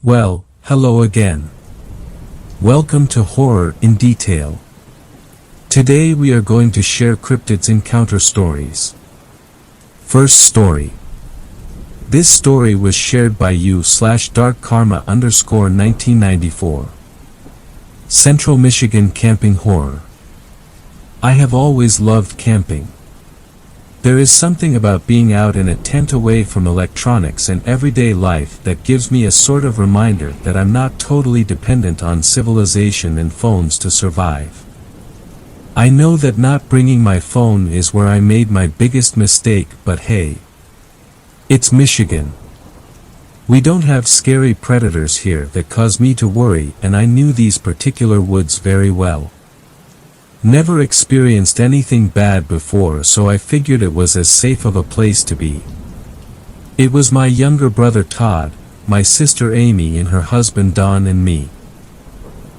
Well, hello again. Welcome to Horror in Detail. Today we are going to share cryptids encounter stories. First story. This story was shared by you/darkkarma_1994. Central Michigan Camping Horror. I have always loved camping. There is something about being out in a tent away from electronics and everyday life that gives me a sort of reminder that I'm not totally dependent on civilization and phones to survive. I know that not bringing my phone is where I made my biggest mistake, but hey. It's Michigan. We don't have scary predators here that cause me to worry, and I knew these particular woods very well. Never experienced anything bad before, so I figured it was as safe of a place to be. It was my younger brother Todd, my sister Amy and her husband Don and me.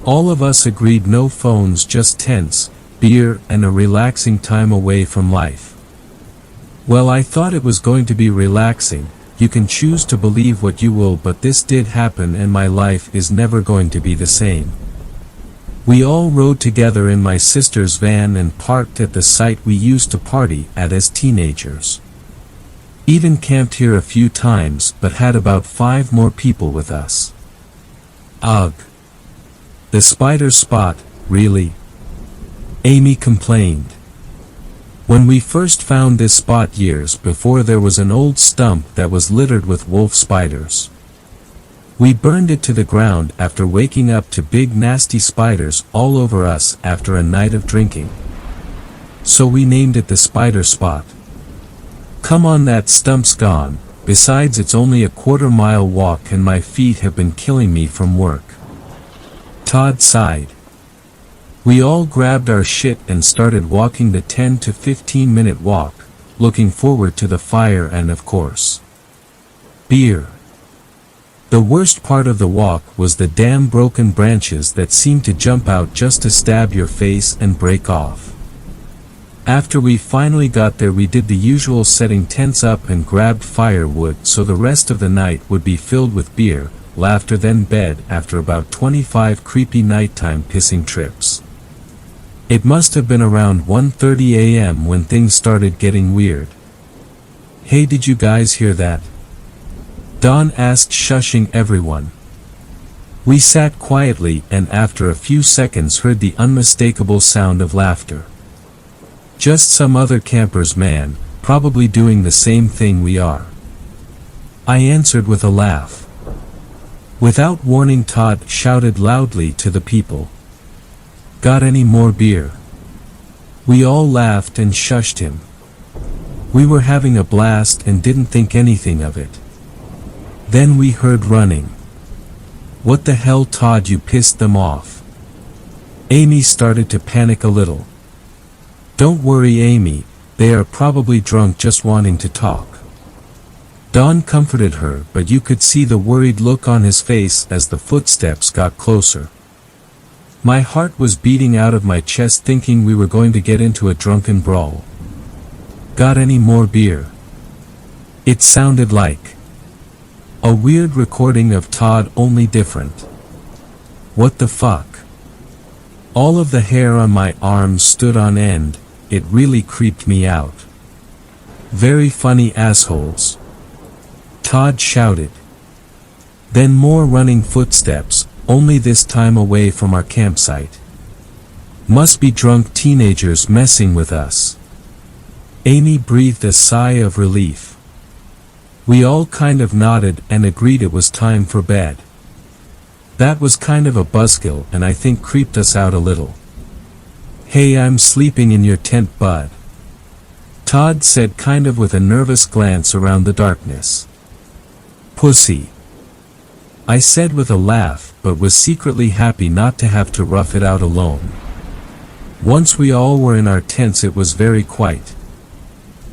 All of us agreed no phones, just tents, beer and a relaxing time away from life. Well, I thought it was going to be relaxing. You can choose to believe what you will, but this did happen and my life is never going to be the same. We all rode together in my sister's van and parked at the site we used to party at as teenagers. Even camped here a few times, but had about 5 more people with us. Ugh. The spider spot, really? Amy complained. When we first found this spot years before, there was an old stump that was littered with wolf spiders. We burned it to the ground after waking up to big nasty spiders all over us after a night of drinking. So we named it the spider spot. Come on, that stump's gone, besides it's only a quarter-mile walk and my feet have been killing me from work. Todd sighed. We all grabbed our shit and started walking the 10 to 15 minute walk, looking forward to the fire and, of course, beer. The worst part of the walk was the damn broken branches that seemed to jump out just to stab your face and break off. After we finally got there, we did the usual, setting tents up and grabbed firewood so the rest of the night would be filled with beer, laughter, then bed after about 25 creepy nighttime pissing trips. It must have been around 1:30 a.m. when things started getting weird. Hey, did you guys hear that? Don asked, shushing everyone. We sat quietly and after a few seconds heard the unmistakable sound of laughter. Just some other campers, man, probably doing the same thing we are. I answered with a laugh. Without warning, Todd shouted loudly to the people. Got any more beer? We all laughed and shushed him. We were having a blast and didn't think anything of it. Then we heard running. What the hell, Todd, you pissed them off? Amy started to panic a little. Don't worry, Amy, they are probably drunk just wanting to talk. Don comforted her, but you could see the worried look on his face as the footsteps got closer. My heart was beating out of my chest, thinking we were going to get into a drunken brawl. Got any more beer? It sounded like a weird recording of Todd, only different. What the fuck? All of the hair on my arms stood on end. It really creeped me out. Very funny assholes. Todd shouted. Then more running footsteps, only this time away from our campsite. Must be drunk teenagers messing with us. Amy breathed a sigh of relief. We all kind of nodded and agreed it was time for bed. That was kind of a buzzkill and I think creeped us out a little. Hey, I'm sleeping in your tent, bud. Todd said, kind of with a nervous glance around the darkness. Pussy. I said with a laugh, but was secretly happy not to have to rough it out alone. Once we all were in our tents, it was very quiet.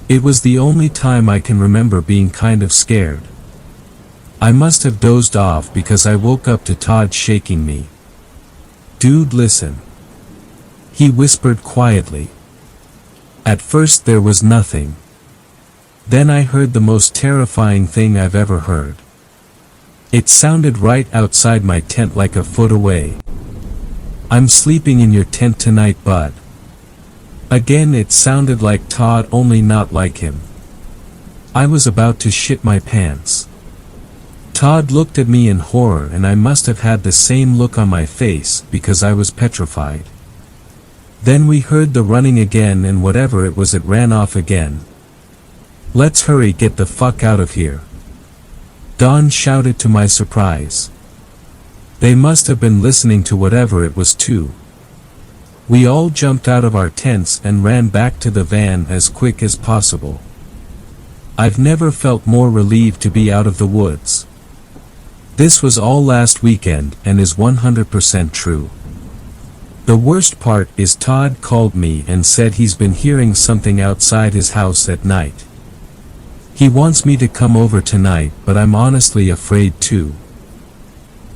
It was the only time I can remember being kind of scared. I must have dozed off because I woke up to Todd shaking me. Dude, listen. He whispered quietly. At first there was nothing. Then I heard the most terrifying thing I've ever heard. It sounded right outside my tent like a foot away. "I'm sleeping in your tent tonight, bud." Again it sounded like Todd, only not like him. I was about to shit my pants. Todd looked at me in horror, and I must have had the same look on my face because I was petrified. Then we heard the running again, and whatever it was, it ran off again. "Let's hurry, get the fuck out of here," Don shouted to my surprise. They must have been listening to whatever it was too. We all jumped out of our tents and ran back to the van as quick as possible. I've never felt more relieved to be out of the woods. This was all last weekend and is 100% true. The worst part is Todd called me and said he's been hearing something outside his house at night. He wants me to come over tonight, but I'm honestly afraid too.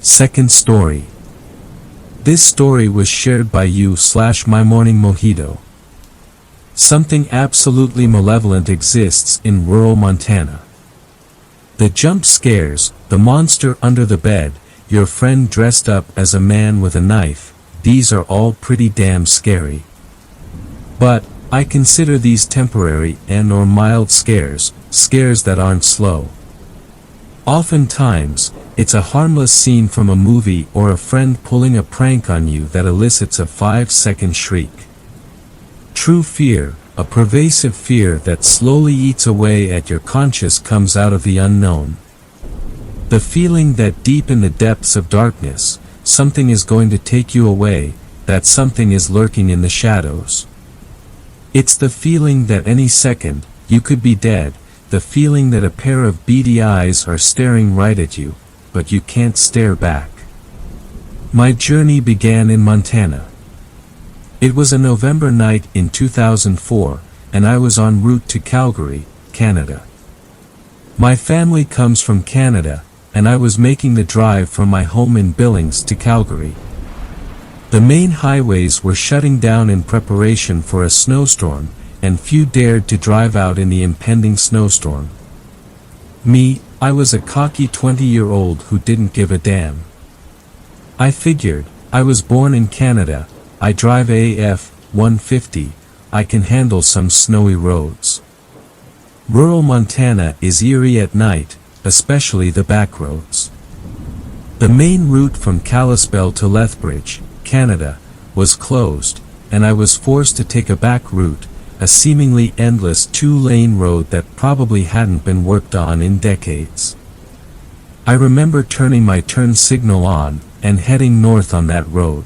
Second story. This story was shared by you/My Morning Mojito. Something absolutely malevolent exists in rural Montana. The jump scares, the monster under the bed, your friend dressed up as a man with a knife, these are all pretty damn scary. But I consider these temporary and/or mild scares, scares that aren't slow. Oftentimes, it's a harmless scene from a movie or a friend pulling a prank on you that elicits a 5-second shriek. True fear, a pervasive fear that slowly eats away at your conscience, comes out of the unknown. The feeling that deep in the depths of darkness, something is going to take you away, that something is lurking in the shadows. It's the feeling that any second, you could be dead, the feeling that a pair of beady eyes are staring right at you, but you can't stare back. My journey began in Montana. It was a November night in 2004, and I was en route to Calgary, Canada. My family comes from Canada, and I was making the drive from my home in Billings to Calgary. The main highways were shutting down in preparation for a snowstorm, and few dared to drive out in the impending snowstorm. Me, I was a cocky 20-year-old who didn't give a damn. I figured, I was born in Canada, I drive a F-150, I can handle some snowy roads. Rural Montana is eerie at night, especially the back roads. The main route from Kalispell to Lethbridge, Canada, was closed, and I was forced to take a back route, a seemingly endless 2-lane road that probably hadn't been worked on in decades. I remember turning my turn signal on, and heading north on that road.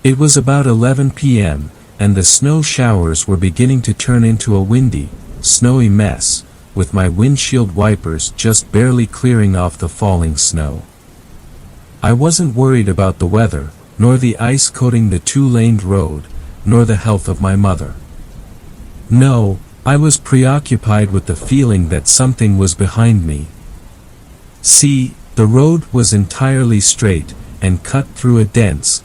It was about 11 p.m., and the snow showers were beginning to turn into a windy, snowy mess, with my windshield wipers just barely clearing off the falling snow. I wasn't worried about the weather, nor the ice coating the 2-laned road, nor the health of my mother. No, I was preoccupied with the feeling that something was behind me. See, the road was entirely straight, and cut through a dense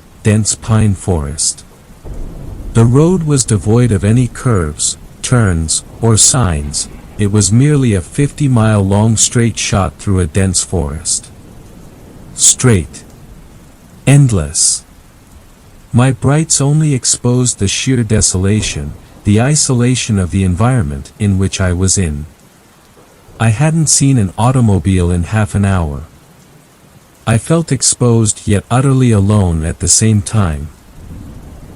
pine forest. The road was devoid of any curves, turns, or signs, it was merely a 50-mile-long straight shot through a dense forest. Straight. Endless. My brights only exposed the sheer desolation, the isolation of the environment in which I was in. I hadn't seen an automobile in half an hour. I felt exposed yet utterly alone at the same time.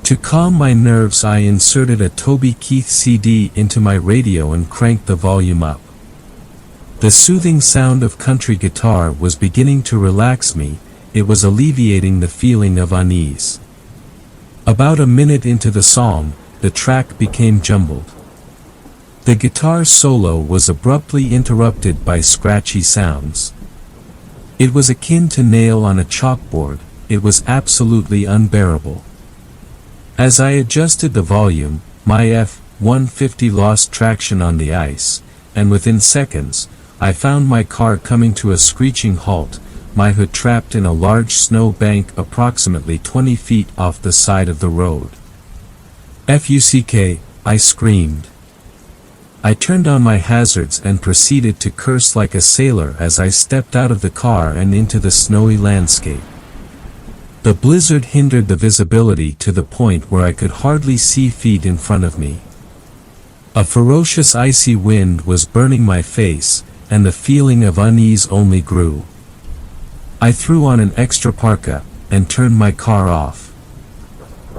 To calm my nerves, I inserted a Toby Keith CD into my radio and cranked the volume up. The soothing sound of country guitar was beginning to relax me, it was alleviating the feeling of unease. About a minute into the song, the track became jumbled. The guitar solo was abruptly interrupted by scratchy sounds. It was akin to nail on a chalkboard, it was absolutely unbearable. As I adjusted the volume, my F-150 lost traction on the ice, and within seconds, I found my car coming to a screeching halt, my hood trapped in a large snow bank approximately 20 feet off the side of the road. "Fuck," I screamed. I turned on my hazards and proceeded to curse like a sailor as I stepped out of the car and into the snowy landscape. The blizzard hindered the visibility to the point where I could hardly see feet in front of me. A ferocious icy wind was burning my face, and the feeling of unease only grew. I threw on an extra parka, and turned my car off.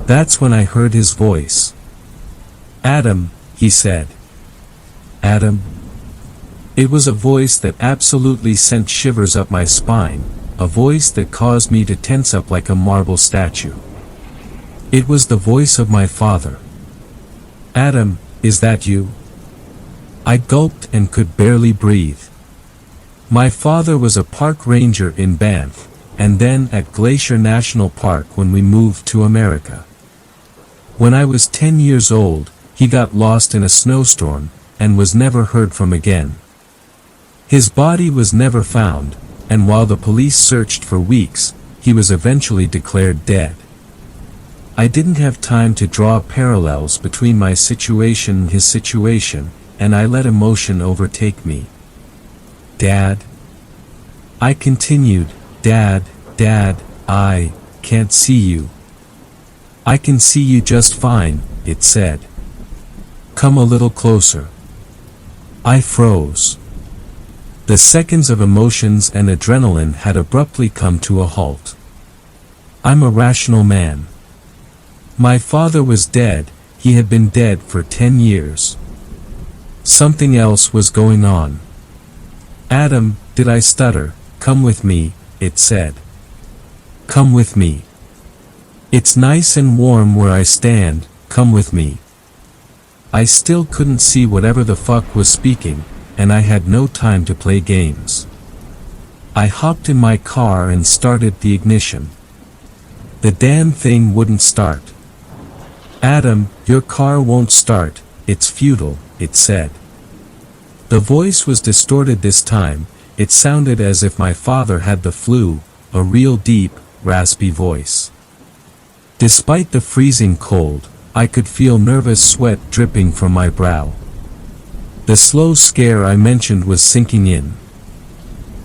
That's when I heard his voice. "Adam," he said. "Adam?" It was a voice that absolutely sent shivers up my spine, a voice that caused me to tense up like a marble statue. It was the voice of my father. "Adam, is that you?" I gulped and could barely breathe. My father was a park ranger in Banff, and then at Glacier National Park when we moved to America. When I was 10 years old, he got lost in a snowstorm, and was never heard from again. His body was never found, and while the police searched for weeks, he was eventually declared dead. I didn't have time to draw parallels between my situation and his situation, and I let emotion overtake me. "Dad?" I continued, "Dad, I can't see you." "I can see you just fine," it said. "Come a little closer." I froze. The seconds of emotions and adrenaline had abruptly come to a halt. I'm a rational man. My father was dead, he had been dead for 10 years. Something else was going on. "Adam," did I stutter, "come with me," it said. "Come with me. It's nice and warm where I stand, come with me." I still couldn't see whatever the fuck was speaking, and I had no time to play games. I hopped in my car and started the ignition. The damn thing wouldn't start. "Adam, your car won't start, it's futile," it said. The voice was distorted this time, it sounded as if my father had the flu, a real deep, raspy voice. Despite the freezing cold, I could feel nervous sweat dripping from my brow. The slow scare I mentioned was sinking in.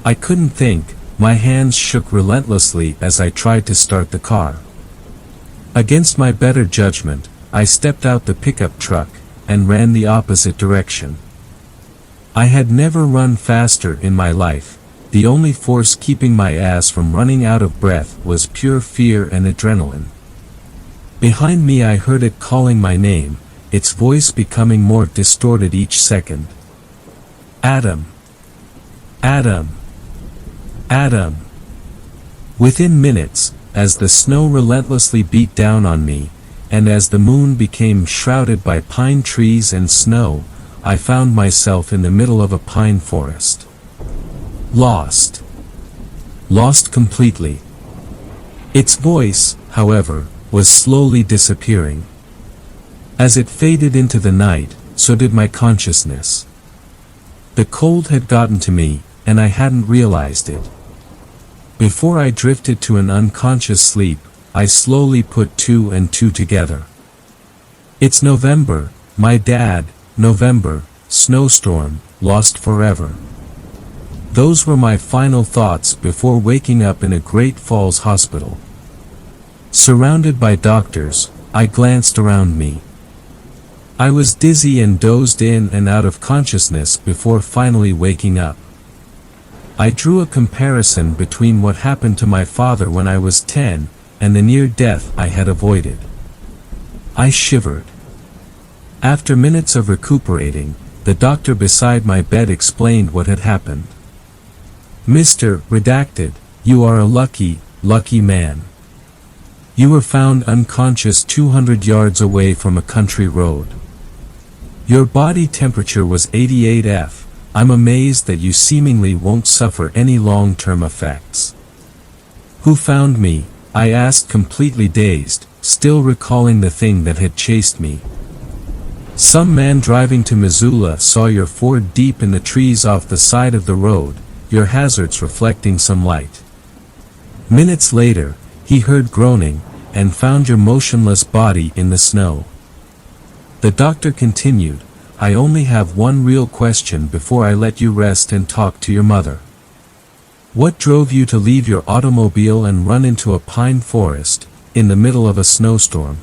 I couldn't think, my hands shook relentlessly as I tried to start the car. Against my better judgment, I stepped out the pickup truck, and ran the opposite direction. I had never run faster in my life, the only force keeping my ass from running out of breath was pure fear and adrenaline. Behind me I heard it calling my name, its voice becoming more distorted each second. "Adam! Adam! Adam!" Within minutes, as the snow relentlessly beat down on me, and as the moon became shrouded by pine trees and snow, I found myself in the middle of a pine forest. Lost. Lost completely. Its voice, however, was slowly disappearing. As it faded into the night, so did my consciousness. The cold had gotten to me, and I hadn't realized it. Before I drifted to an unconscious sleep, I slowly put two and two together. It's November, my dad, November, snowstorm, lost forever. Those were my final thoughts before waking up in a Great Falls hospital. Surrounded by doctors, I glanced around me. I was dizzy and dozed in and out of consciousness before finally waking up. I drew a comparison between what happened to my father when I was 10, and the near death I had avoided. I shivered. After minutes of recuperating, the doctor beside my bed explained what had happened. "Mr. Redacted, you are a lucky, lucky man. You were found unconscious 200 yards away from a country road. Your body temperature was 88 F. I'm amazed that you seemingly won't suffer any long-term effects." "Who found me?" I asked, completely dazed, still recalling the thing that had chased me. "Some man driving to Missoula saw your Ford deep in the trees off the side of the road, your hazards reflecting some light. Minutes later, he heard groaning, and found your motionless body in the snow." The doctor continued, I only have one real question before I let you rest and talk to your mother. What drove you to leave your automobile and run into a pine forest, in the middle of a snowstorm?"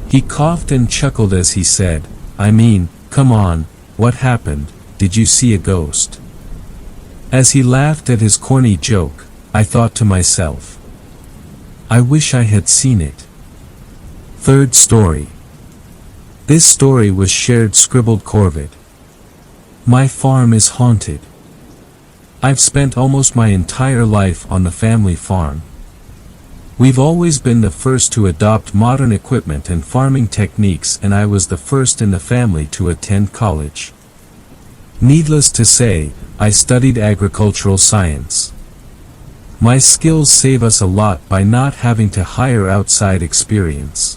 He coughed and chuckled as he said, "I mean, come on, what happened? Did you see a ghost?" As he laughed at his corny joke, I thought to myself, I wish I had seen it. Third story. This story was shared scribbled Corvid. My farm is haunted. I've spent almost my entire life on the family farm. We've always been the first to adopt modern equipment and farming techniques, and I was the first in the family to attend college. Needless to say, I studied agricultural science. My skills save us a lot by not having to hire outside experience.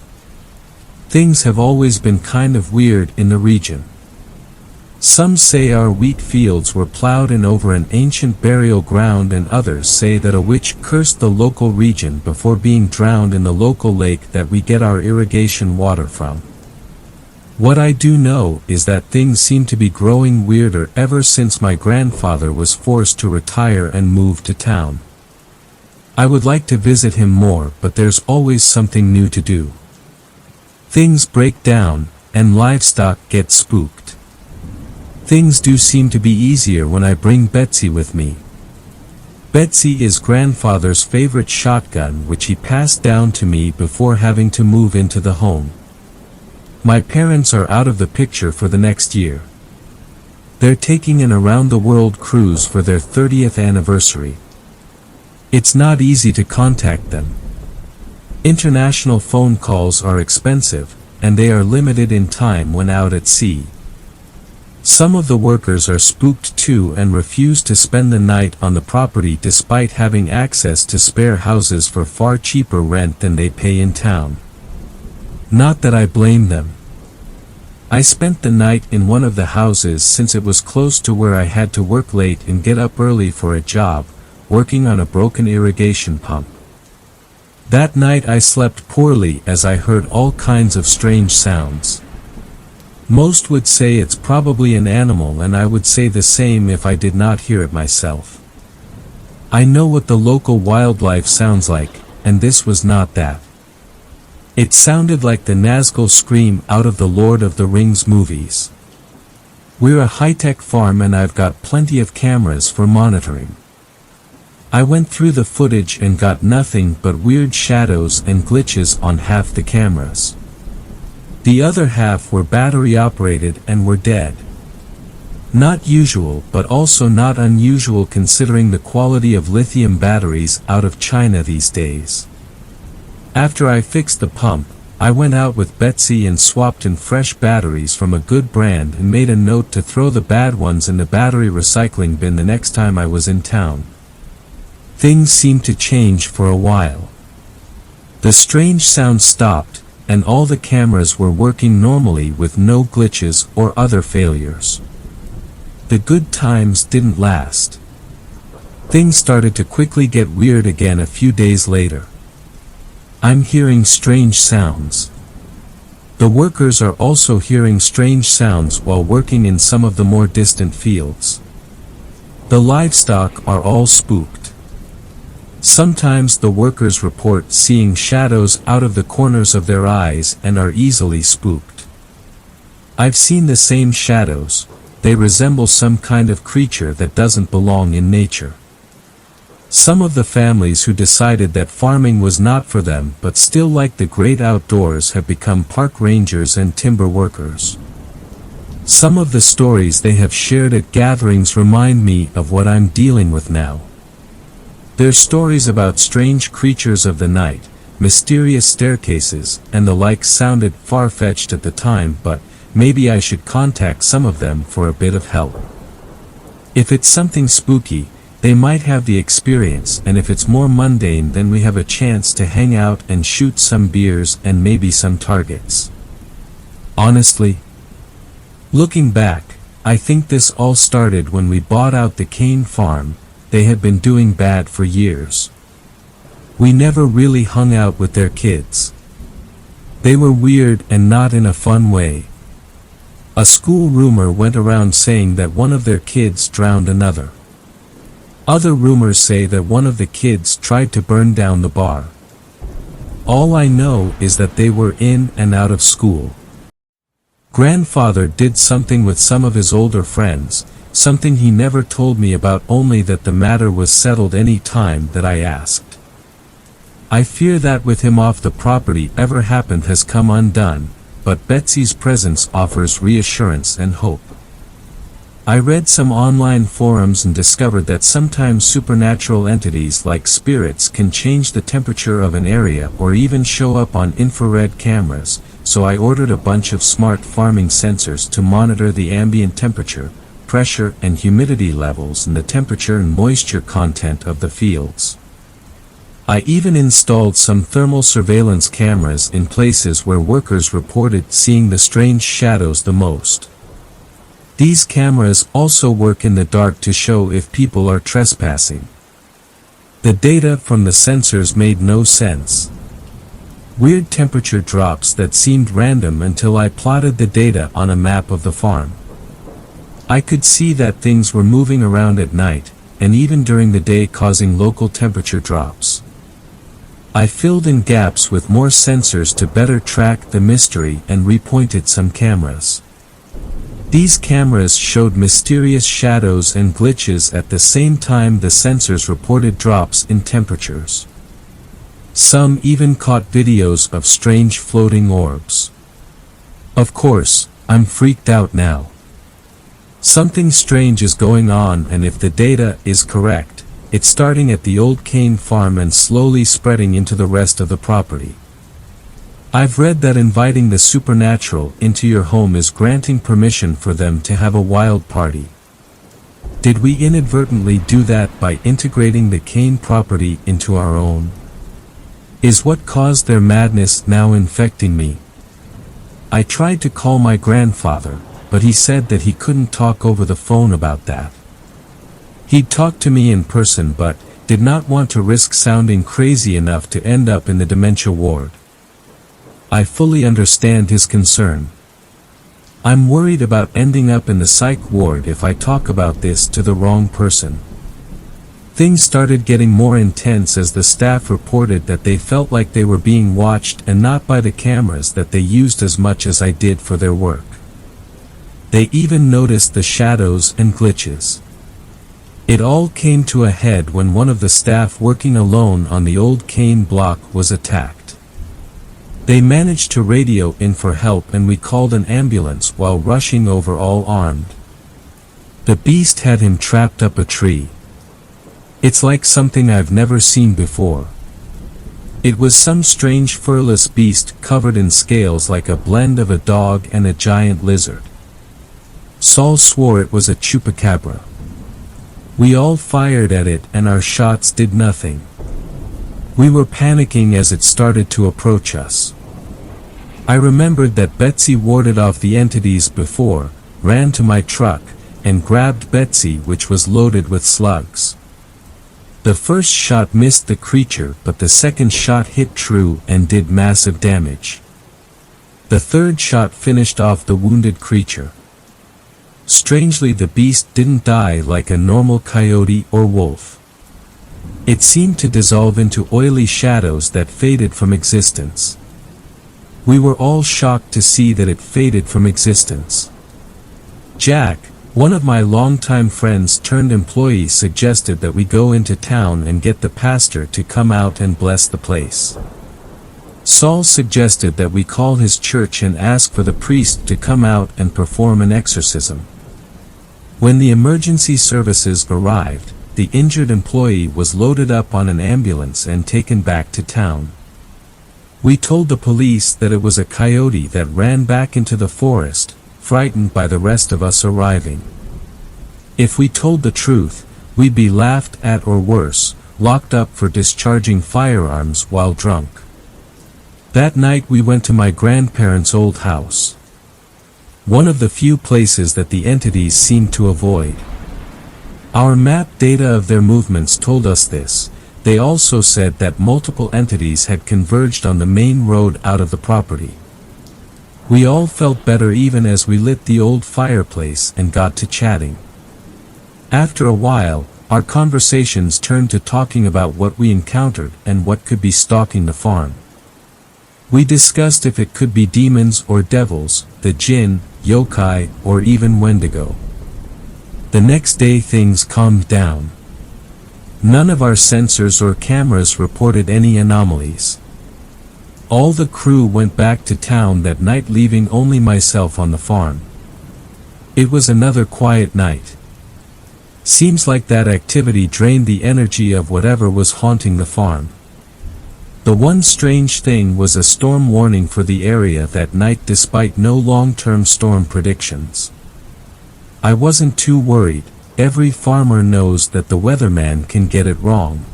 Things have always been kind of weird in the region. Some say our wheat fields were plowed in over an ancient burial ground, and others say that a witch cursed the local region before being drowned in the local lake that we get our irrigation water from. What I do know is that things seem to be growing weirder ever since my grandfather was forced to retire and move to town. I would like to visit him more, but there's always something new to do. Things break down, and livestock get spooked. Things do seem to be easier when I bring Betsy with me. Betsy is grandfather's favorite shotgun, which he passed down to me before having to move into the home. My parents are out of the picture for the next year. They're taking an around-the-world cruise for their 30th anniversary. It's not easy to contact them. International phone calls are expensive, and they are limited in time when out at sea. Some of the workers are spooked too and refuse to spend the night on the property despite having access to spare houses for far cheaper rent than they pay in town. Not that I blame them. I spent the night in one of the houses since it was close to where I had to work late and get up early for a job, working on a broken irrigation pump. That night I slept poorly as I heard all kinds of strange sounds. Most would say it's probably an animal, and I would say the same if I did not hear it myself. I know what the local wildlife sounds like, and this was not that. It sounded like the Nazgul scream out of the Lord of the Rings movies. We're a high-tech farm and I've got plenty of cameras for monitoring. I went through the footage and got nothing but weird shadows and glitches on half the cameras. The other half were battery operated and were dead. Not usual, but also not unusual considering the quality of lithium batteries out of China these days. After I fixed the pump, I went out with Betsy and swapped in fresh batteries from a good brand and made a note to throw the bad ones in the battery recycling bin the next time I was in town. Things seemed to change for a while. The strange sound stopped, and all the cameras were working normally with no glitches or other failures. The good times didn't last. Things started to quickly get weird again a few days later. I'm hearing strange sounds. The workers are also hearing strange sounds while working in some of the more distant fields. The livestock are all spooked. Sometimes the workers report seeing shadows out of the corners of their eyes and are easily spooked. I've seen the same shadows. They resemble some kind of creature that doesn't belong in nature. Some of the families who decided that farming was not for them but still like the great outdoors have become park rangers and timber workers. Some of the stories they have shared at gatherings remind me of what I'm dealing with now. Their stories about strange creatures of the night, mysterious staircases, and the like sounded far-fetched at the time, but maybe I should contact some of them for a bit of help. If it's something spooky, they might have the experience, and if it's more mundane, then we have a chance to hang out and shoot some beers and maybe some targets. Honestly, looking back, I think this all started when we bought out the Kane farm. They had been doing bad for years. We never really hung out with their kids. They were weird and not in a fun way. A school rumor went around saying that one of their kids drowned another. Other rumors say that one of the kids tried to burn down the bar. All I know is that they were in and out of school. Grandfather did something with some of his older friends, something he never told me about, only that the matter was settled any time that I asked. I fear that with him off, the property ever happened has come undone, but Betsy's presence offers reassurance and hope. I read some online forums and discovered that sometimes supernatural entities like spirits can change the temperature of an area or even show up on infrared cameras, so I ordered a bunch of smart farming sensors to monitor the ambient temperature, pressure and humidity levels and the temperature and moisture content of the fields. I even installed some thermal surveillance cameras in places where workers reported seeing the strange shadows the most. These cameras also work in the dark to show if people are trespassing. The data from the sensors made no sense. Weird temperature drops that seemed random until I plotted the data on a map of the farm. I could see that things were moving around at night, and even during the day, causing local temperature drops. I filled in gaps with more sensors to better track the mystery and repointed some cameras. These cameras showed mysterious shadows and glitches at the same time the sensors reported drops in temperatures. Some even caught videos of strange floating orbs. Of course, I'm freaked out now. Something strange is going on, and if the data is correct, it's starting at the old cane farm and slowly spreading into the rest of the property. I've read that inviting the supernatural into your home is granting permission for them to have a wild party. Did we inadvertently do that by integrating the cane property into our own? Is what caused their madness now infecting me? I tried to call my grandfather, but he said that he couldn't talk over the phone about that. He'd talk to me in person but did not want to risk sounding crazy enough to end up in the dementia ward. I fully understand his concern. I'm worried about ending up in the psych ward if I talk about this to the wrong person. Things started getting more intense as the staff reported that they felt like they were being watched, and not by the cameras that they used as much as I did for their work. They even noticed the shadows and glitches. It all came to a head when one of the staff working alone on the old cane block was attacked. They managed to radio in for help, and we called an ambulance while rushing over all armed. The beast had him trapped up a tree. It's like something I've never seen before. It was some strange furless beast covered in scales like a blend of a dog and a giant lizard. Saul swore it was a chupacabra. We all fired at it and our shots did nothing. We were panicking as it started to approach us. I remembered that Betsy warded off the entities before, ran to my truck, and grabbed Betsy, which was loaded with slugs. The first shot missed the creature, but the second shot hit true and did massive damage. The third shot finished off the wounded creature. Strangely, the beast didn't die like a normal coyote or wolf. It seemed to dissolve into oily shadows that faded from existence. We were all shocked to see that it faded from existence. Jack, one of my longtime friends turned employee, suggested that we go into town and get the pastor to come out and bless the place. Saul suggested that we call his church and ask for the priest to come out and perform an exorcism. When the emergency services arrived, the injured employee was loaded up on an ambulance and taken back to town. We told the police that it was a coyote that ran back into the forest, frightened by the rest of us arriving. If we told the truth, we'd be laughed at or worse, locked up for discharging firearms while drunk. That night we went to my grandparents' old house. One of the few places that the entities seemed to avoid. Our map data of their movements told us this. They also said that multiple entities had converged on the main road out of the property. We all felt better even as we lit the old fireplace and got to chatting. After a while, our conversations turned to talking about what we encountered and what could be stalking the farm. We discussed if it could be demons or devils, the jinn, yokai, or even Wendigo. The next day things calmed down. None of our sensors or cameras reported any anomalies. All the crew went back to town that night, leaving only myself on the farm. It was another quiet night. Seems like that activity drained the energy of whatever was haunting the farm. The one strange thing was a storm warning for the area that night despite no long-term storm predictions. I wasn't too worried. Every farmer knows that the weatherman can get it wrong.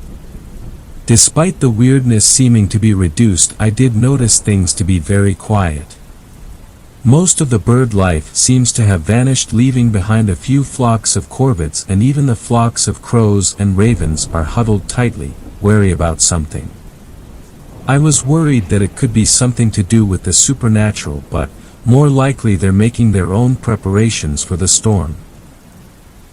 Despite the weirdness seeming to be reduced, I did notice things to be very quiet. Most of the bird life seems to have vanished, leaving behind a few flocks of corvids, and even the flocks of crows and ravens are huddled tightly, wary about something. I was worried that it could be something to do with the supernatural, but more likely they're making their own preparations for the storm.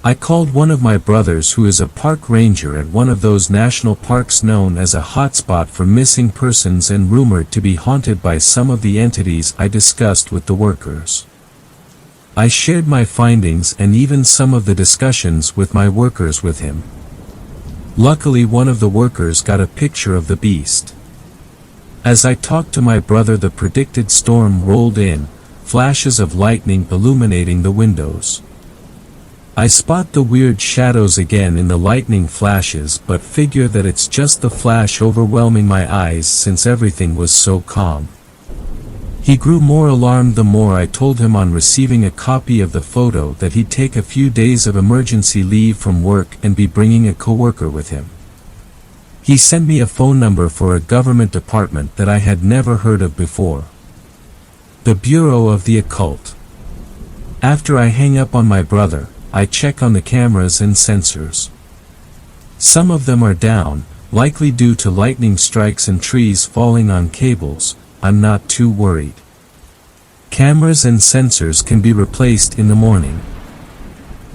I called one of my brothers who is a park ranger at one of those national parks known as a hotspot for missing persons and rumored to be haunted by some of the entities I discussed with the workers. I shared my findings and even some of the discussions with my workers with him. Luckily one of the workers got a picture of the beast. As I talked to my brother, the predicted storm rolled in, flashes of lightning illuminating the windows. I spot the weird shadows again in the lightning flashes, but figure that it's just the flash overwhelming my eyes since everything was so calm. He grew more alarmed the more I told him on receiving a copy of the photo that he'd take a few days of emergency leave from work and be bringing a coworker with him. He sent me a phone number for a government department that I had never heard of before. The Bureau of the Occult. After I hang up on my brother, I check on the cameras and sensors. Some of them are down, likely due to lightning strikes and trees falling on cables. I'm not too worried. Cameras and sensors can be replaced in the morning.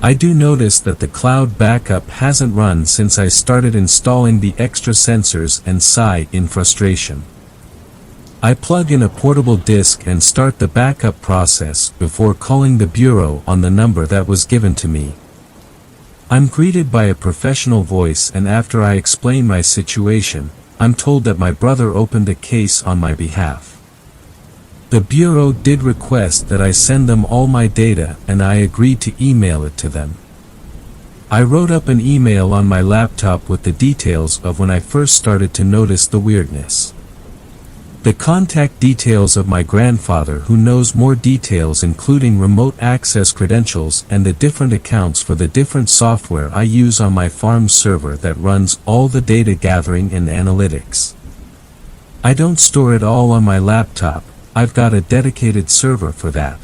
I do notice that the cloud backup hasn't run since I started installing the extra sensors and sigh in frustration. I plug in a portable disk and start the backup process before calling the bureau on the number that was given to me. I'm greeted by a professional voice, and after I explain my situation, I'm told that my brother opened a case on my behalf. The bureau did request that I send them all my data, and I agreed to email it to them. I wrote up an email on my laptop with the details of when I first started to notice the weirdness. The contact details of my grandfather, who knows more details including remote access credentials and the different accounts for the different software I use on my farm server that runs all the data gathering and analytics. I don't store it all on my laptop, I've got a dedicated server for that.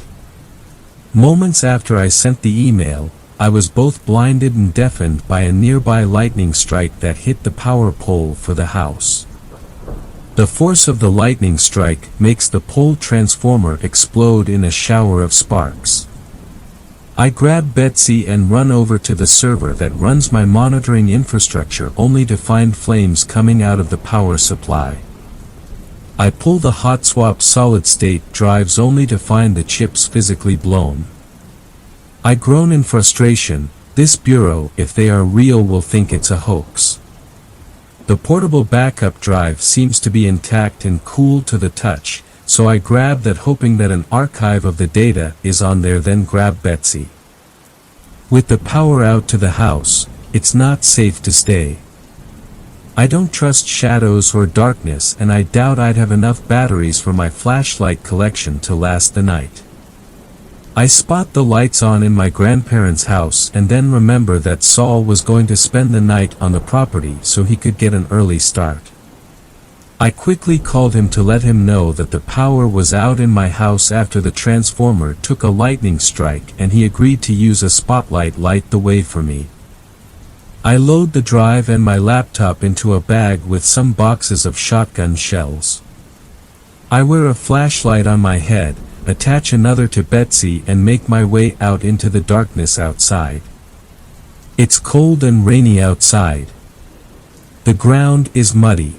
Moments after I sent the email, I was both blinded and deafened by a nearby lightning strike that hit the power pole for the house. The force of the lightning strike makes the pole transformer explode in a shower of sparks. I grab Betsy and run over to the server that runs my monitoring infrastructure, only to find flames coming out of the power supply. I pull the hot swap solid-state drives only to find the chips physically blown. I groan in frustration. This bureau, if they are real, will think it's a hoax. The portable backup drive seems to be intact and cool to the touch, so I grab that, hoping that an archive of the data is on there, then grab Betsy. With the power out to the house, it's not safe to stay. I don't trust shadows or darkness, and I doubt I'd have enough batteries for my flashlight collection to last the night. I spot the lights on in my grandparents' house and then remember that Saul was going to spend the night on the property so he could get an early start. I quickly called him to let him know that the power was out in my house after the transformer took a lightning strike, and he agreed to use a spotlight light the way for me. I load the drive and my laptop into a bag with some boxes of shotgun shells. I wear a flashlight on my head, attach another to Betsy and make my way out into the darkness outside. It's cold and rainy outside. The ground is muddy.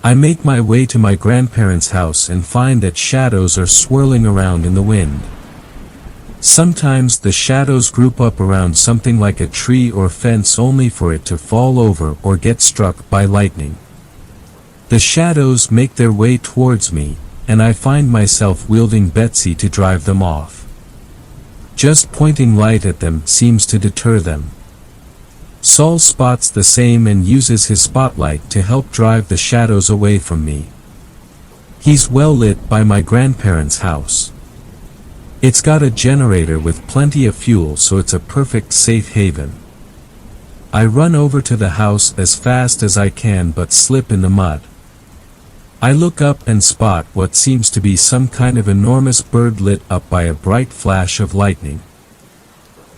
I make my way to my grandparents' house and find that shadows are swirling around in the wind. Sometimes the shadows group up around something like a tree or fence only for it to fall over or get struck by lightning. The shadows make their way towards me, and I find myself wielding Betsy to drive them off. Just pointing light at them seems to deter them. Saul spots the same and uses his spotlight to help drive the shadows away from me. He's well lit by my grandparents' house. It's got a generator with plenty of fuel, so it's a perfect safe haven. I run over to the house as fast as I can but slip in the mud. I look up and spot what seems to be some kind of enormous bird lit up by a bright flash of lightning.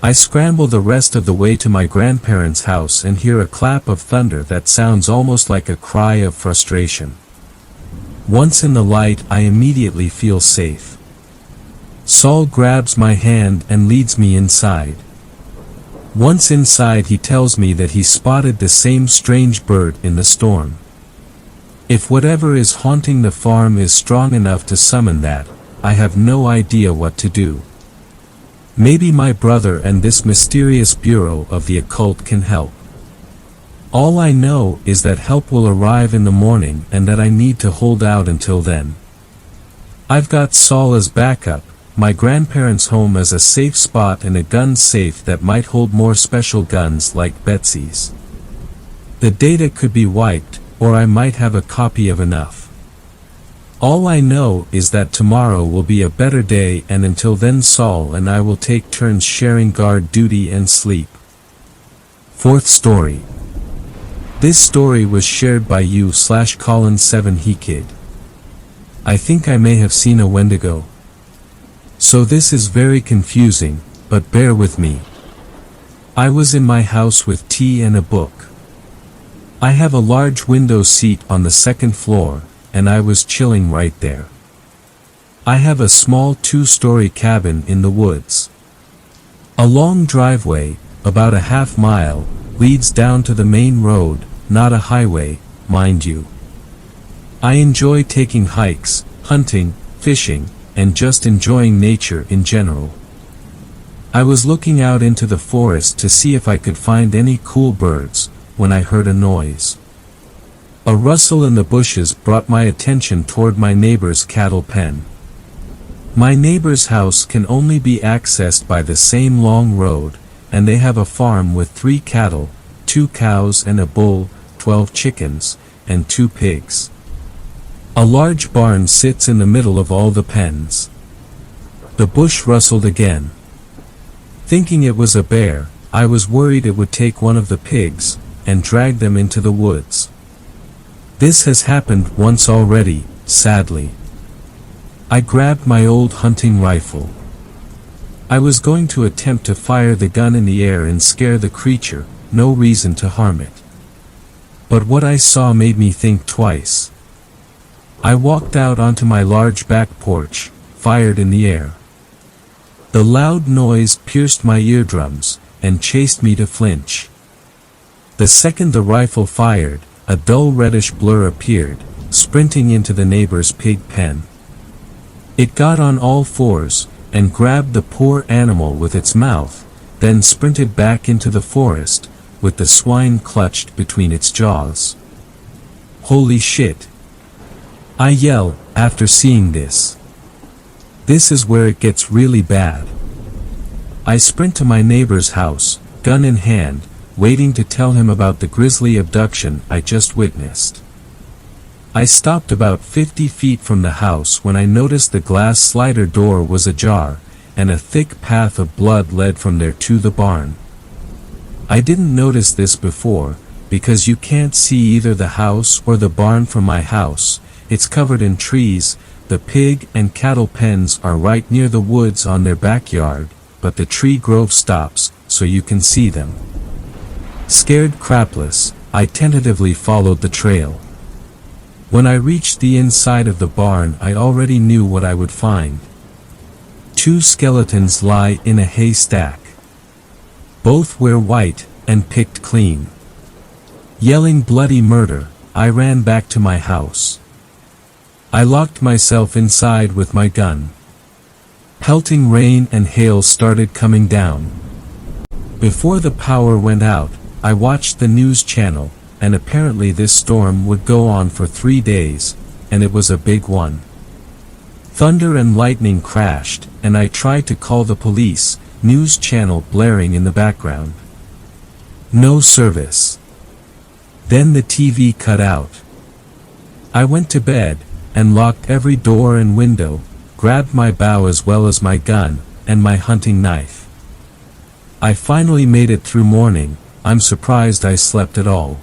I scramble the rest of the way to my grandparents' house and hear a clap of thunder that sounds almost like a cry of frustration. Once in the light, I immediately feel safe. Saul grabs my hand and leads me inside. Once inside, he tells me that he spotted the same strange bird in the storm. If whatever is haunting the farm is strong enough to summon that, I have no idea what to do. Maybe my brother and this mysterious bureau of the occult can help. All I know is that help will arrive in the morning and that I need to hold out until then. I've got Saul as backup, my grandparents' home as a safe spot, and a gun safe that might hold more special guns like Betsy's. The data could be wiped, or I might have a copy of enough. All I know is that tomorrow will be a better day, and until then Saul and I will take turns sharing guard duty and sleep. Fourth story. This story was shared by you/Colin7HeKid. I think I may have seen a Wendigo. So this is very confusing, but bear with me. I was in my house with tea and a book. I have a large window seat on the second floor, and I was chilling right there. I have a small 2-story cabin in the woods. A long driveway, about a half mile, leads down to the main road, not a highway, mind you. I enjoy taking hikes, hunting, fishing, and just enjoying nature in general. I was looking out into the forest to see if I could find any cool birds, when I heard a noise. A rustle in the bushes brought my attention toward my neighbor's cattle pen. My neighbor's house can only be accessed by the same long road, and they have a farm with 3 cattle, 2 cows and a bull, 12 chickens, and 2 pigs. A large barn sits in the middle of all the pens. The bush rustled again. Thinking it was a bear, I was worried it would take one of the pigs, and drag them into the woods. This has happened once already, sadly. I grabbed my old hunting rifle. I was going to attempt to fire the gun in the air and scare the creature, no reason to harm it. But what I saw made me think twice. I walked out onto my large back porch, fired in the air. The loud noise pierced my eardrums, and chased me to flinch. The second the rifle fired, a dull reddish blur appeared, sprinting into the neighbor's pig pen. It got on all fours, and grabbed the poor animal with its mouth, then sprinted back into the forest, with the swine clutched between its jaws. Holy shit! I yell, after seeing this. This is where it gets really bad. I sprint to my neighbor's house, gun in hand, waiting to tell him about the grisly abduction I just witnessed. I stopped about 50 feet from the house when I noticed the glass slider door was ajar, and a thick path of blood led from there to the barn. I didn't notice this before, because you can't see either the house or the barn from my house. It's covered in trees. The pig and cattle pens are right near the woods on their backyard, but the tree grove stops, so you can see them. Scared crapless, I tentatively followed the trail. When I reached the inside of the barn, I already knew what I would find, 2 skeletons lie in a haystack. Both were white, and picked clean. Yelling bloody murder, I ran back to my house. I locked myself inside with my gun. Pelting rain and hail started coming down. Before the power went out, I watched the news channel, and apparently this storm would go on for 3 days, and it was a big one. Thunder and lightning crashed, and I tried to call the police, news channel blaring in the background. No service. Then the TV cut out. I went to bed, and locked every door and window, grabbed my bow as well as my gun, and my hunting knife. I finally made it through morning. I'm surprised I slept at all.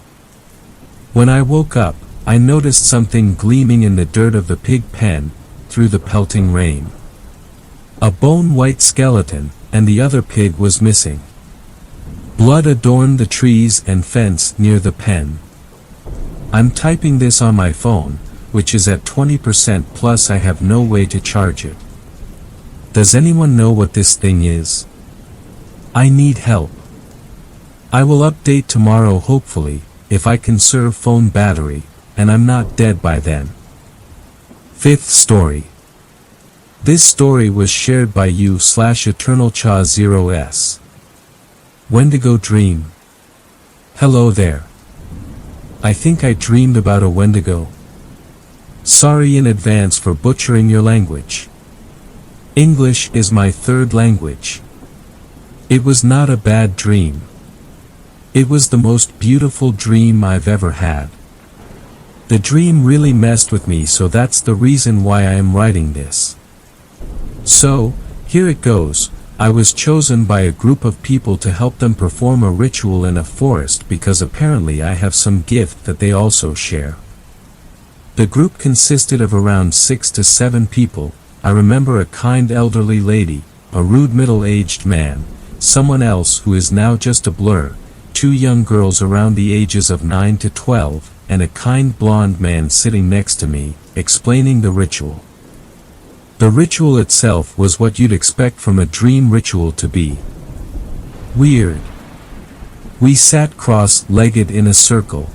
When I woke up, I noticed something gleaming in the dirt of the pig pen, through the pelting rain. A bone-white skeleton, and the other pig was missing. Blood adorned the trees and fence near the pen. I'm typing this on my phone, which is at 20% plus I have no way to charge it. Does anyone know what this thing is? I need help. I will update tomorrow hopefully, if I conserve phone battery, and I'm not dead by then. 5th story. This story was shared by you/EternalCha0s. Wendigo Dream. Hello there. I think I dreamed about a Wendigo. Sorry in advance for butchering your language. English is my 3rd language. It was not a bad dream. It was the most beautiful dream I've ever had. The dream really messed with me, so that's the reason why I am writing this. So, here it goes. I was chosen by a group of people to help them perform a ritual in a forest because apparently I have some gift that they also share. The group consisted of around 6 to 7 people. I remember a kind elderly lady, a rude middle-aged man, someone else who is now just a blur, 2 young girls around the ages of 9 to 12, and a kind blonde man sitting next to me, explaining the ritual. The ritual itself was what you'd expect from a dream ritual to be. Weird. We sat cross-legged in a circle.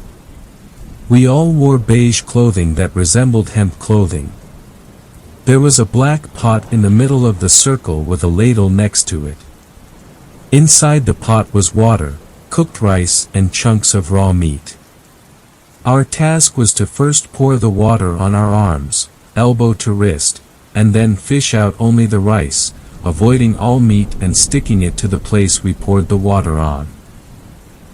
We all wore beige clothing that resembled hemp clothing. There was a black pot in the middle of the circle with a ladle next to it. Inside the pot was water, cooked rice, and chunks of raw meat. Our task was to first pour the water on our arms, elbow to wrist, and then fish out only the rice, avoiding all meat and sticking it to the place we poured the water on.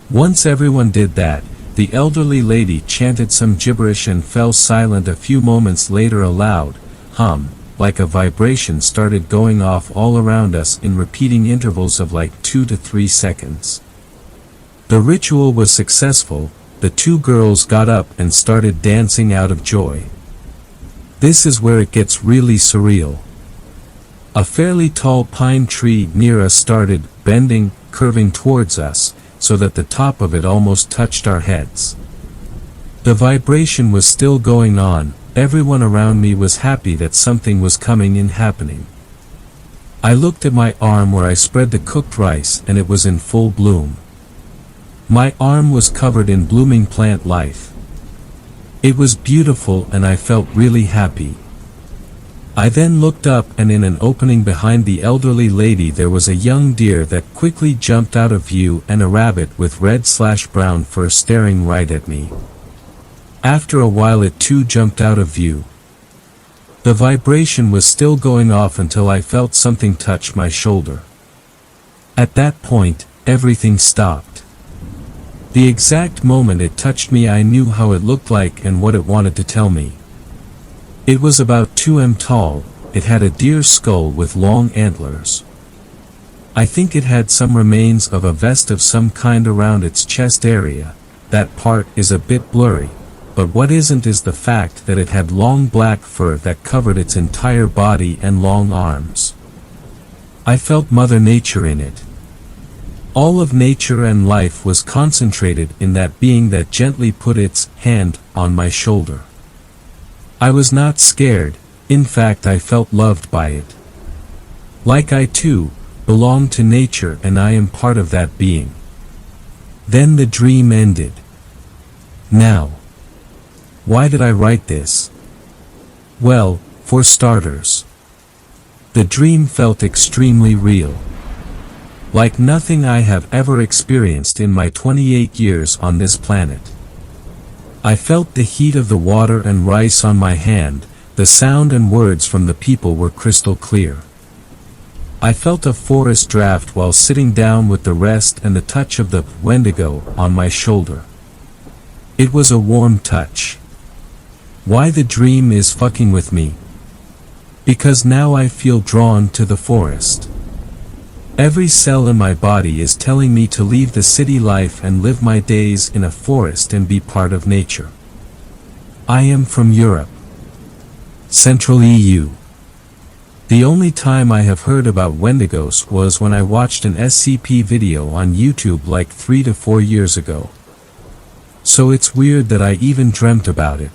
Once everyone did that, the elderly lady chanted some gibberish and fell silent. A few moments later a loud hum, like a vibration, started going off all around us in repeating intervals of like 2 to 3 seconds. The ritual was successful. The 2 girls got up and started dancing out of joy. This is where it gets really surreal. A fairly tall pine tree near us started bending, curving towards us, so that the top of it almost touched our heads. The vibration was still going on. Everyone around me was happy that something was coming and happening. I looked at my arm where I spread the cooked rice, and it was in full bloom. My arm was covered in blooming plant life. It was beautiful and I felt really happy. I then looked up, and in an opening behind the elderly lady there was a young deer that quickly jumped out of view, and a rabbit with red/brown fur staring right at me. After a while it too jumped out of view. The vibration was still going off until I felt something touch my shoulder. At that point, everything stopped. The exact moment it touched me I knew how it looked like and what it wanted to tell me. It was about 2 m tall. It had a deer skull with long antlers. I think it had some remains of a vest of some kind around its chest area. That part is a bit blurry, but what isn't is the fact that it had long black fur that covered its entire body and long arms. I felt Mother Nature in it. All of nature and life was concentrated in that being that gently put its hand on my shoulder. I was not scared. In fact, I felt loved by it. Like I too, belong to nature and I am part of that being. Then the dream ended. Now, why did I write this? Well, for starters, the dream felt extremely real. Like nothing I have ever experienced in my 28 years on this planet. I felt the heat of the water and rice on my hand, the sound and words from the people were crystal clear. I felt a forest draft while sitting down with the rest and the touch of the Wendigo on my shoulder. It was a warm touch. Why the dream is fucking with me? Because now I feel drawn to the forest. Every cell in my body is telling me to leave the city life and live my days in a forest and be part of nature. I am from Europe. Central EU. The only time I have heard about Wendigos was when I watched an SCP video on YouTube like 3 to 4 years ago. So it's weird that I even dreamt about it.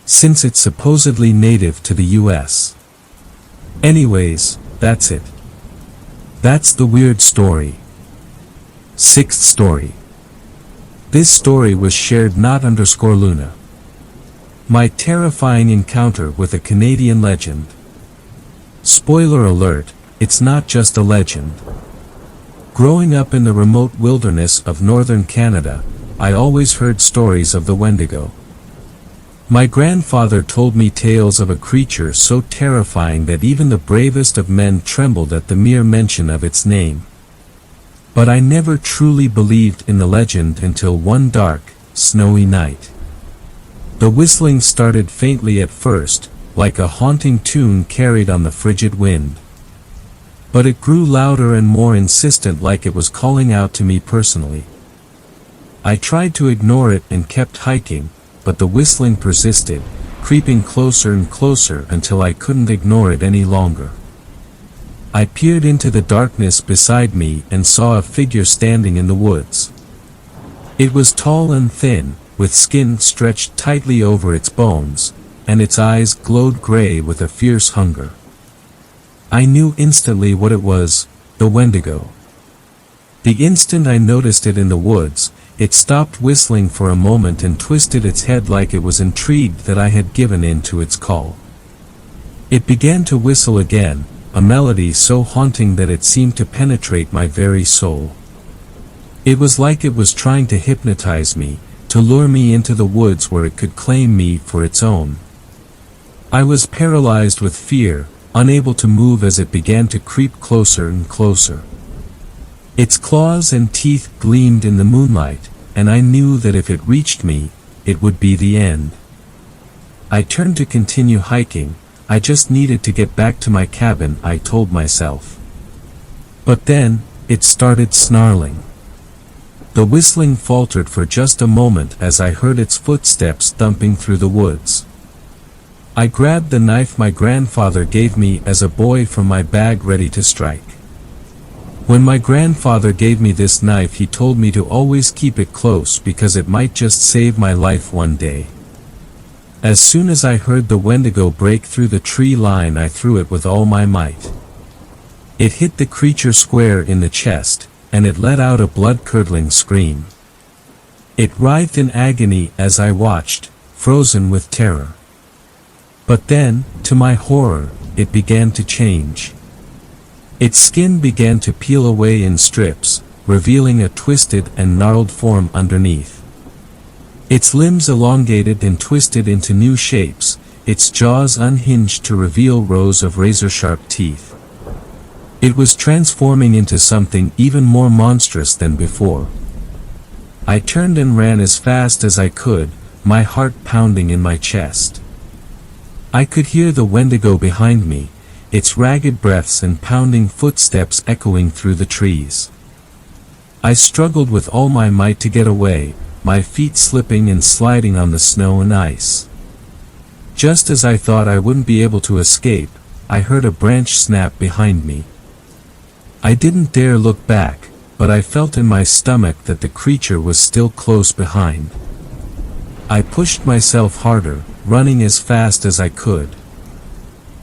Since it's supposedly native to the US. Anyways, that's it. That's the weird story. Sixth story. This story was shared not_Luna. My terrifying encounter with a Canadian legend. Spoiler alert, it's not just a legend. Growing up in the remote wilderness of northern Canada, I always heard stories of the Wendigo. My grandfather told me tales of a creature so terrifying that even the bravest of men trembled at the mere mention of its name. But I never truly believed in the legend until one dark, snowy night. The whistling started faintly at first, like a haunting tune carried on the frigid wind. But it grew louder and more insistent, like it was calling out to me personally. I tried to ignore it and kept hiking, but the whistling persisted, creeping closer and closer until I couldn't ignore it any longer. I peered into the darkness beside me and saw a figure standing in the woods. It was tall and thin, with skin stretched tightly over its bones, and its eyes glowed gray with a fierce hunger. I knew instantly what it was, the Wendigo. The instant I noticed it in the woods, it stopped whistling for a moment and twisted its head like it was intrigued that I had given in to its call. It began to whistle again, a melody so haunting that it seemed to penetrate my very soul. It was like it was trying to hypnotize me, to lure me into the woods where it could claim me for its own. I was paralyzed with fear, unable to move as it began to creep closer and closer. Its claws and teeth gleamed in the moonlight, and I knew that if it reached me, it would be the end. I turned to continue hiking. I just needed to get back to my cabin, I told myself. But then, it started snarling. The whistling faltered for just a moment as I heard its footsteps thumping through the woods. I grabbed the knife my grandfather gave me as a boy from my bag, ready to strike. When my grandfather gave me this knife, he told me to always keep it close because it might just save my life one day. As soon as I heard the Wendigo break through the tree line, I threw it with all my might. It hit the creature square in the chest, and it let out a blood-curdling scream. It writhed in agony as I watched, frozen with terror. But then, to my horror, it began to change. Its skin began to peel away in strips, revealing a twisted and gnarled form underneath. Its limbs elongated and twisted into new shapes, its jaws unhinged to reveal rows of razor-sharp teeth. It was transforming into something even more monstrous than before. I turned and ran as fast as I could, my heart pounding in my chest. I could hear the Wendigo behind me, its ragged breaths and pounding footsteps echoing through the trees. I struggled with all my might to get away, my feet slipping and sliding on the snow and ice. Just as I thought I wouldn't be able to escape, I heard a branch snap behind me. I didn't dare look back, but I felt in my stomach that the creature was still close behind. I pushed myself harder, running as fast as I could.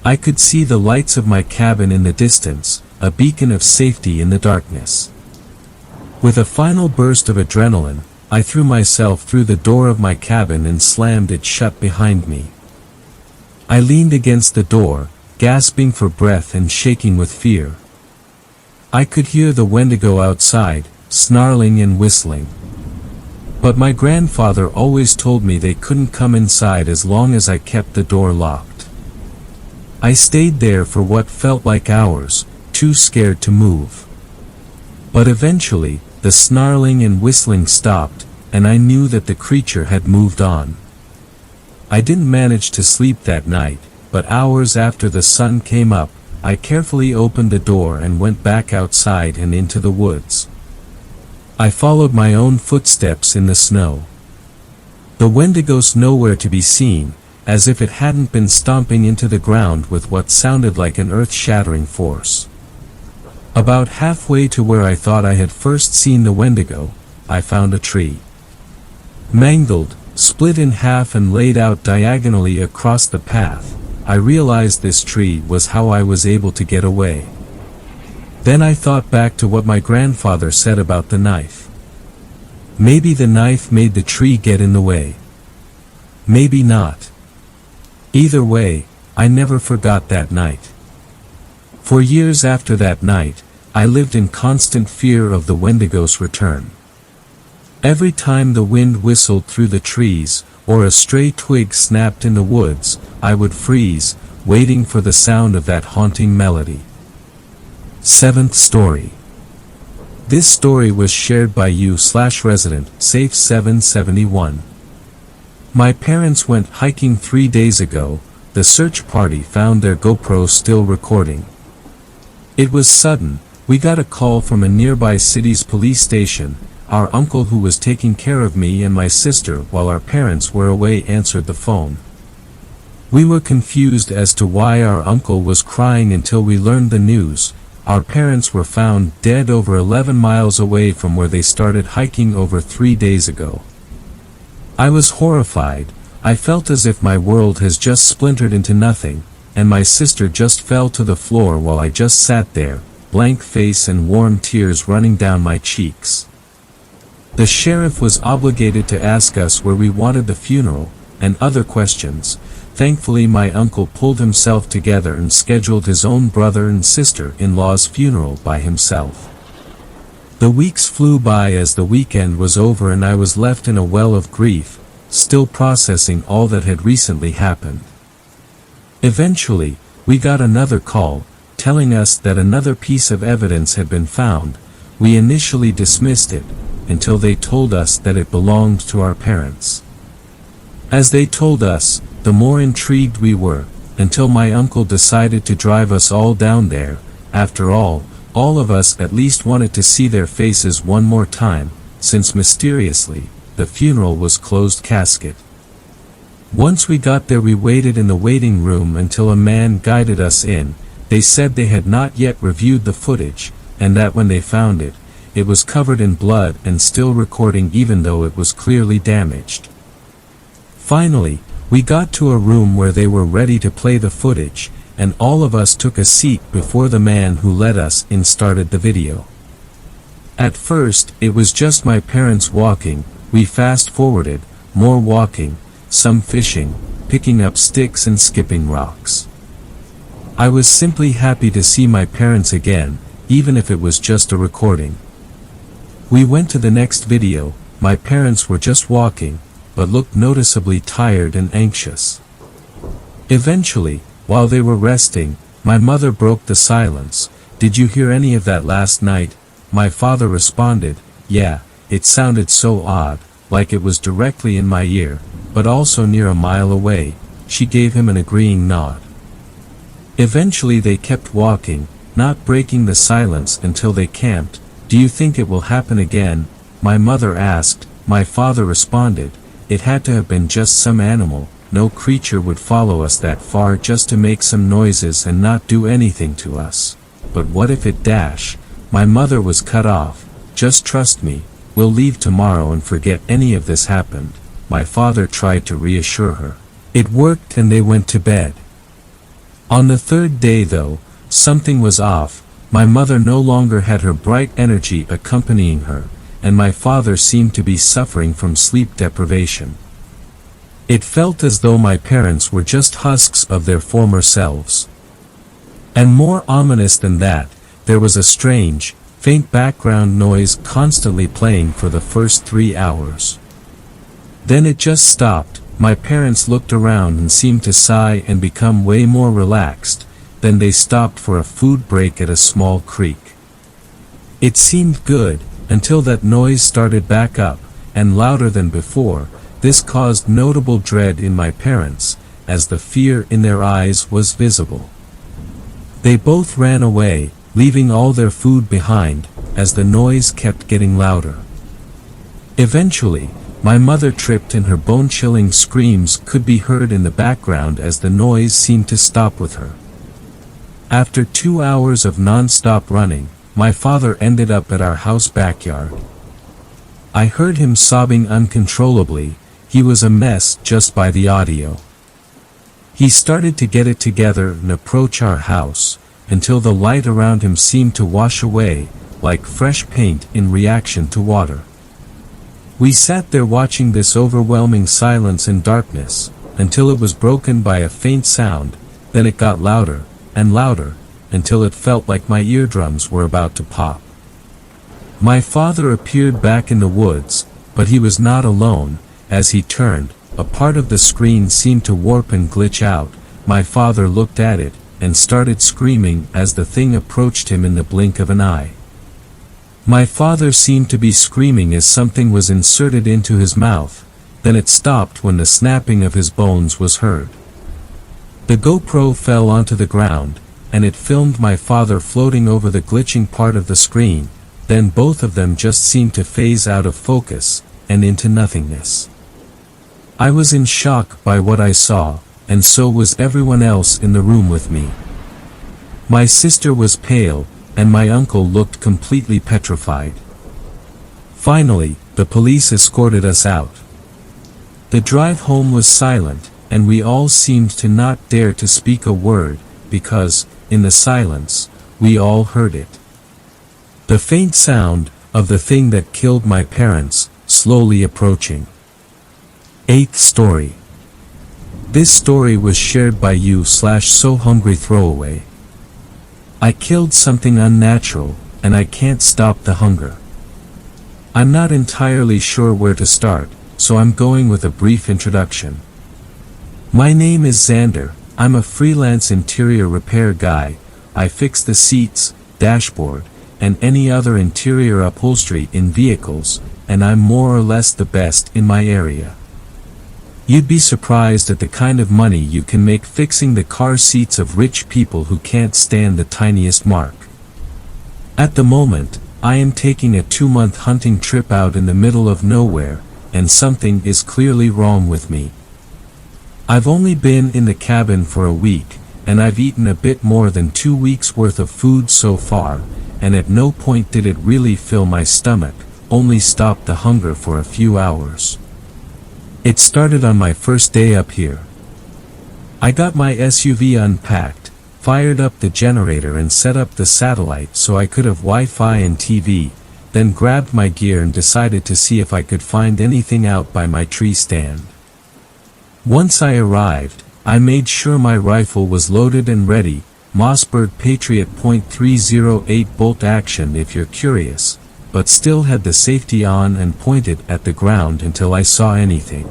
I could see the lights of my cabin in the distance, a beacon of safety in the darkness. With a final burst of adrenaline, I threw myself through the door of my cabin and slammed it shut behind me. I leaned against the door, gasping for breath and shaking with fear. I could hear the Wendigo outside, snarling and whistling. But my grandfather always told me they couldn't come inside as long as I kept the door locked. I stayed there for what felt like hours, too scared to move. But eventually, the snarling and whistling stopped, and I knew that the creature had moved on. I didn't manage to sleep that night, but hours after the sun came up, I carefully opened the door and went back outside and into the woods. I followed my own footsteps in the snow. The Wendigo's nowhere to be seen, as if it hadn't been stomping into the ground with what sounded like an earth-shattering force. About halfway to where I thought I had first seen the Wendigo, I found a tree. Mangled, split in half and laid out diagonally across the path, I realized this tree was how I was able to get away. Then I thought back to what my grandfather said about the knife. Maybe the knife made the tree get in the way. Maybe not. Either way, I never forgot that night. For years after that night, I lived in constant fear of the Wendigo's return. Every time the wind whistled through the trees, or a stray twig snapped in the woods, I would freeze, waiting for the sound of that haunting melody. 7th story. This story was shared by you/resident, Safe771. My parents went hiking 3 days ago. The search party found their GoPro still recording. It was sudden. We got a call from a nearby city's police station. Our uncle who was taking care of me and my sister while our parents were away answered the phone. We were confused as to why our uncle was crying until we learned the news. Our parents were found dead over 11 miles away from where they started hiking over 3 days ago. I was horrified. I felt as if my world has just splintered into nothing, and my sister just fell to the floor while I just sat there, blank face and warm tears running down my cheeks. The sheriff was obligated to ask us where we wanted the funeral, and other questions. Thankfully my uncle pulled himself together and scheduled his own brother and sister-in-law's funeral by himself. The weeks flew by as the weekend was over and I was left in a well of grief, still processing all that had recently happened. Eventually, we got another call, telling us that another piece of evidence had been found. We initially dismissed it, until they told us that it belonged to our parents. As they told us, the more intrigued we were, until my uncle decided to drive us all down there. After all of us at least wanted to see their faces one more time, since mysteriously, the funeral was closed casket. Once we got there we waited in the waiting room until a man guided us in. They said they had not yet reviewed the footage, and that when they found it, it was covered in blood and still recording even though it was clearly damaged. Finally, we got to a room where they were ready to play the footage, and all of us took a seat before the man who led us in started the video. At first, it was just my parents walking. We fast-forwarded, more walking, some fishing, picking up sticks and skipping rocks. I was simply happy to see my parents again, even if it was just a recording. We went to the next video. My parents were just walking, but looked noticeably tired and anxious. Eventually, while they were resting, my mother broke the silence. "Did you hear any of that last night?" My father responded, "Yeah, it sounded so odd, like it was directly in my ear, but also near a mile away." She gave him an agreeing nod. Eventually they kept walking, not breaking the silence until they camped. "Do you think it will happen again?" my mother asked. My father responded, "It had to have been just some animal. No creature would follow us that far just to make some noises and not do anything to us. But what if it dash?" My mother was cut off. "Just trust me, we'll leave tomorrow and forget any of this happened." My father tried to reassure her. It worked and they went to bed. On the third day though, something was off. My mother no longer had her bright energy accompanying her, and my father seemed to be suffering from sleep deprivation. It felt as though my parents were just husks of their former selves. And more ominous than that, there was a strange, faint background noise constantly playing for the first 3 hours. Then it just stopped. My parents looked around and seemed to sigh and become way more relaxed. Then they stopped for a food break at a small creek. It seemed good, until that noise started back up, and louder than before. This caused notable dread in my parents, as the fear in their eyes was visible. They both ran away, leaving all their food behind, as the noise kept getting louder. Eventually, my mother tripped and her bone-chilling screams could be heard in the background as the noise seemed to stop with her. After 2 hours of non-stop running, my father ended up at our house backyard. I heard him sobbing uncontrollably. He was a mess just by the audio. He started to get it together and approach our house, until the light around him seemed to wash away, like fresh paint in reaction to water. We sat there watching this overwhelming silence and darkness, until it was broken by a faint sound. Then it got louder, and louder, until it felt like my eardrums were about to pop. My father appeared back in the woods, but he was not alone. As he turned, a part of the screen seemed to warp and glitch out. My father looked at it, and started screaming as the thing approached him in the blink of an eye. My father seemed to be screaming as something was inserted into his mouth, then it stopped when the snapping of his bones was heard. The GoPro fell onto the ground, and it filmed my father floating over the glitching part of the screen. Then both of them just seemed to phase out of focus, and into nothingness. I was in shock by what I saw, and so was everyone else in the room with me. My sister was pale, and my uncle looked completely petrified. Finally, the police escorted us out. The drive home was silent, and we all seemed to not dare to speak a word, because, in the silence, we all heard it. The faint sound of the thing that killed my parents, slowly approaching. 8th story. This story was shared by you/So Hungry Throwaway. I killed something unnatural, and I can't stop the hunger. I'm not entirely sure where to start, so I'm going with a brief introduction. My name is Xander. I'm a freelance interior repair guy. I fix the seats, dashboard, and any other interior upholstery in vehicles, and I'm more or less the best in my area. You'd be surprised at the kind of money you can make fixing the car seats of rich people who can't stand the tiniest mark. At the moment, I am taking a 2-month hunting trip out in the middle of nowhere, and something is clearly wrong with me. I've only been in the cabin for a week, and I've eaten a bit more than 2 weeks worth of food so far, and at no point did it really fill my stomach, only stopped the hunger for a few hours. It started on my first day up here. I got my SUV unpacked, fired up the generator and set up the satellite so I could have Wi-Fi and TV, then grabbed my gear and decided to see if I could find anything out by my tree stand. Once I arrived, I made sure my rifle was loaded and ready, Mossberg Patriot .308 bolt action if you're curious, but still had the safety on and pointed at the ground until I saw anything.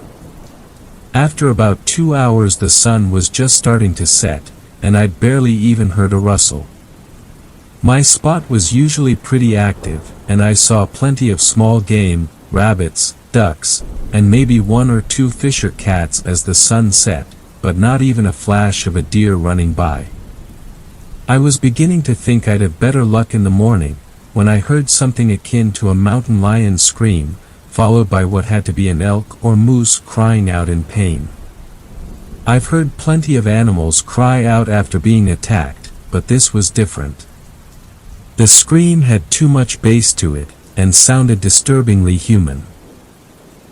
After about 2 hours the sun was just starting to set, and I'd barely even heard a rustle. My spot was usually pretty active, and I saw plenty of small game, rabbits, ducks, and maybe 1 or 2 fisher cats as the sun set, but not even a flash of a deer running by. I was beginning to think I'd have better luck in the morning, when I heard something akin to a mountain lion scream, followed by what had to be an elk or moose crying out in pain. I've heard plenty of animals cry out after being attacked, but this was different. The scream had too much bass to it, and sounded disturbingly human.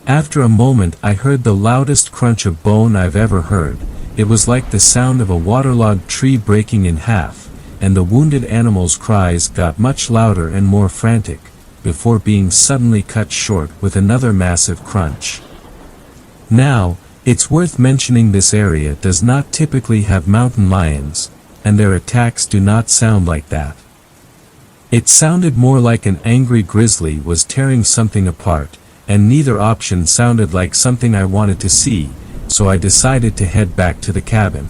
After a moment I heard the loudest crunch of bone I've ever heard. it was like the sound of a waterlogged tree breaking in half, and the wounded animal's cries got much louder and more frantic, before being suddenly cut short with another massive crunch. Now, it's worth mentioning this area does not typically have mountain lions, and their attacks do not sound like that. It sounded more like an angry grizzly was tearing something apart, and neither option sounded like something I wanted to see, so I decided to head back to the cabin.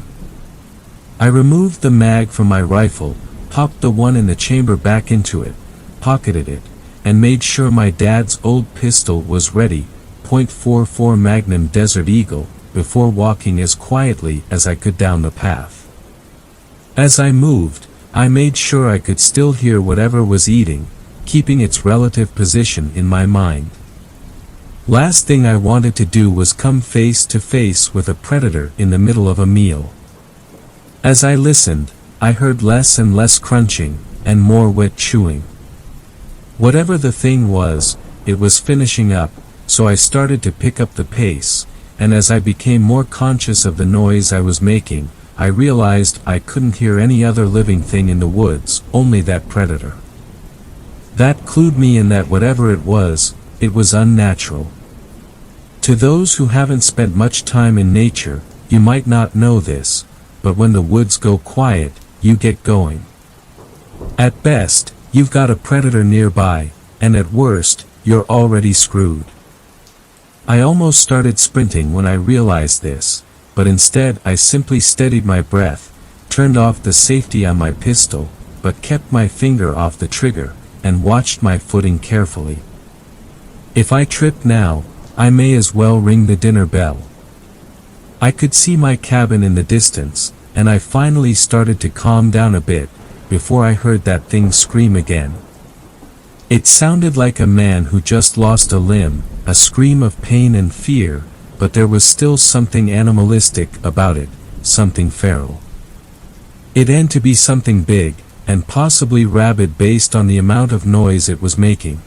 I removed the mag from my rifle, popped the one in the chamber back into it, pocketed it, and made sure my dad's old pistol was ready, .44 Magnum Desert Eagle, before walking as quietly as I could down the path. As I moved, I made sure I could still hear whatever was eating, keeping its relative position in my mind. Last thing I wanted to do was come face to face with a predator in the middle of a meal. As I listened, I heard less and less crunching, and more wet chewing. Whatever the thing was, it was finishing up, so I started to pick up the pace, and as I became more conscious of the noise I was making, I realized I couldn't hear any other living thing in the woods, only that predator. That clued me in that whatever it was unnatural. To those who haven't spent much time in nature, you might not know this, but when the woods go quiet, you get going. At best, you've got a predator nearby, and at worst, you're already screwed. I almost started sprinting when I realized this, but instead I simply steadied my breath, turned off the safety on my pistol, but kept my finger off the trigger, and watched my footing carefully. If I trip now, I may as well ring the dinner bell. I could see my cabin in the distance, and I finally started to calm down a bit, before I heard that thing scream again. It sounded like a man who just lost a limb, a scream of pain and fear, but there was still something animalistic about it, something feral. It had to be something big, and possibly rabid based on the amount of noise it was making.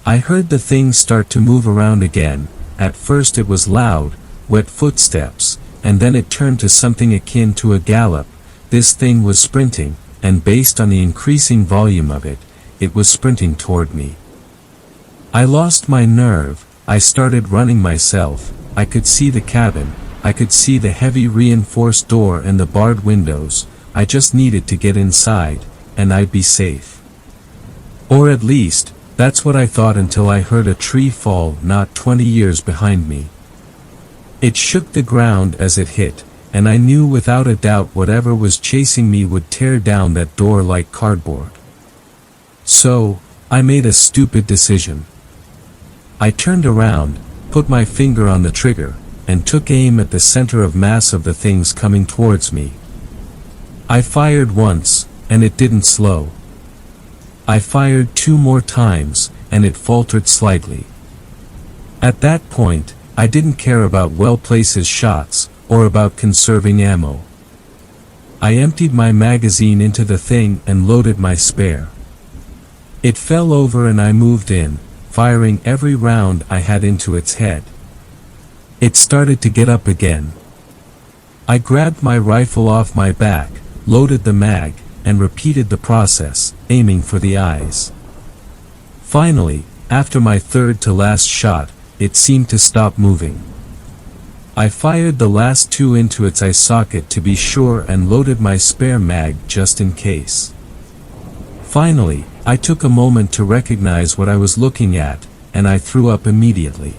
I heard the thing start to move around again. At first it was loud, wet footsteps, and then it turned to something akin to a gallop. This thing was sprinting, and based on the increasing volume of it, it was sprinting toward me. I lost my nerve. I started running myself. I could see the cabin, I could see the heavy reinforced door and the barred windows. I just needed to get inside, and I'd be safe. Or at least, that's what I thought until I heard a tree fall not 20 years behind me. It shook the ground as it hit, and I knew without a doubt whatever was chasing me would tear down that door like cardboard. So, I made a stupid decision. I turned around, put my finger on the trigger, and took aim at the center of mass of the things coming towards me. I fired once, and it didn't slow. I fired 2 more times, and it faltered slightly. At that point, I didn't care about well-placed shots, or about conserving ammo. I emptied my magazine into the thing and loaded my spare. It fell over and I moved in, firing every round I had into its head. It started to get up again. I grabbed my rifle off my back, loaded the mag, and repeated the process, aiming for the eyes. Finally, after my third to last shot, it seemed to stop moving. I fired the last 2 into its eye socket to be sure and loaded my spare mag just in case. Finally, I took a moment to recognize what I was looking at, and I threw up immediately.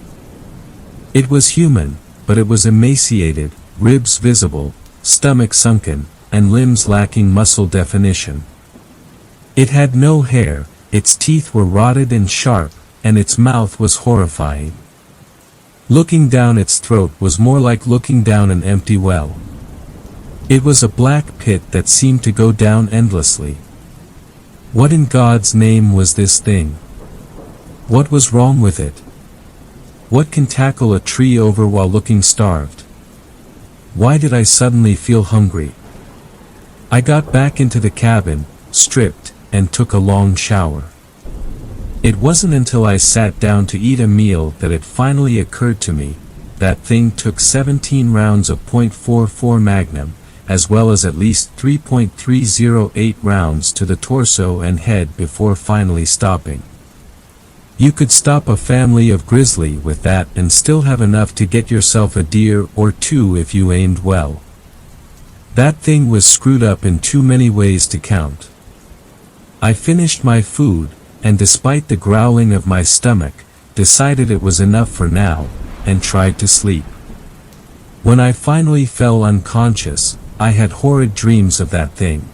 It was human, but it was emaciated, ribs visible, stomach sunken, and limbs lacking muscle definition. It had no hair, its teeth were rotted and sharp, and its mouth was horrifying. Looking down its throat was more like looking down an empty well. It was a black pit that seemed to go down endlessly. What in God's name was this thing? What was wrong with it? What can tackle a tree over while looking starved? Why did I suddenly feel hungry? I got back into the cabin, stripped, and took a long shower. It wasn't until I sat down to eat a meal that it finally occurred to me, that thing took 17 rounds of .44 Magnum, as well as at least 3.308 rounds to the torso and head before finally stopping. You could stop a family of grizzly with that and still have enough to get yourself a deer or two if you aimed well. That thing was screwed up in too many ways to count. I finished my food, and despite the growling of my stomach, decided it was enough for now, and tried to sleep. When I finally fell unconscious, I had horrid dreams of that thing.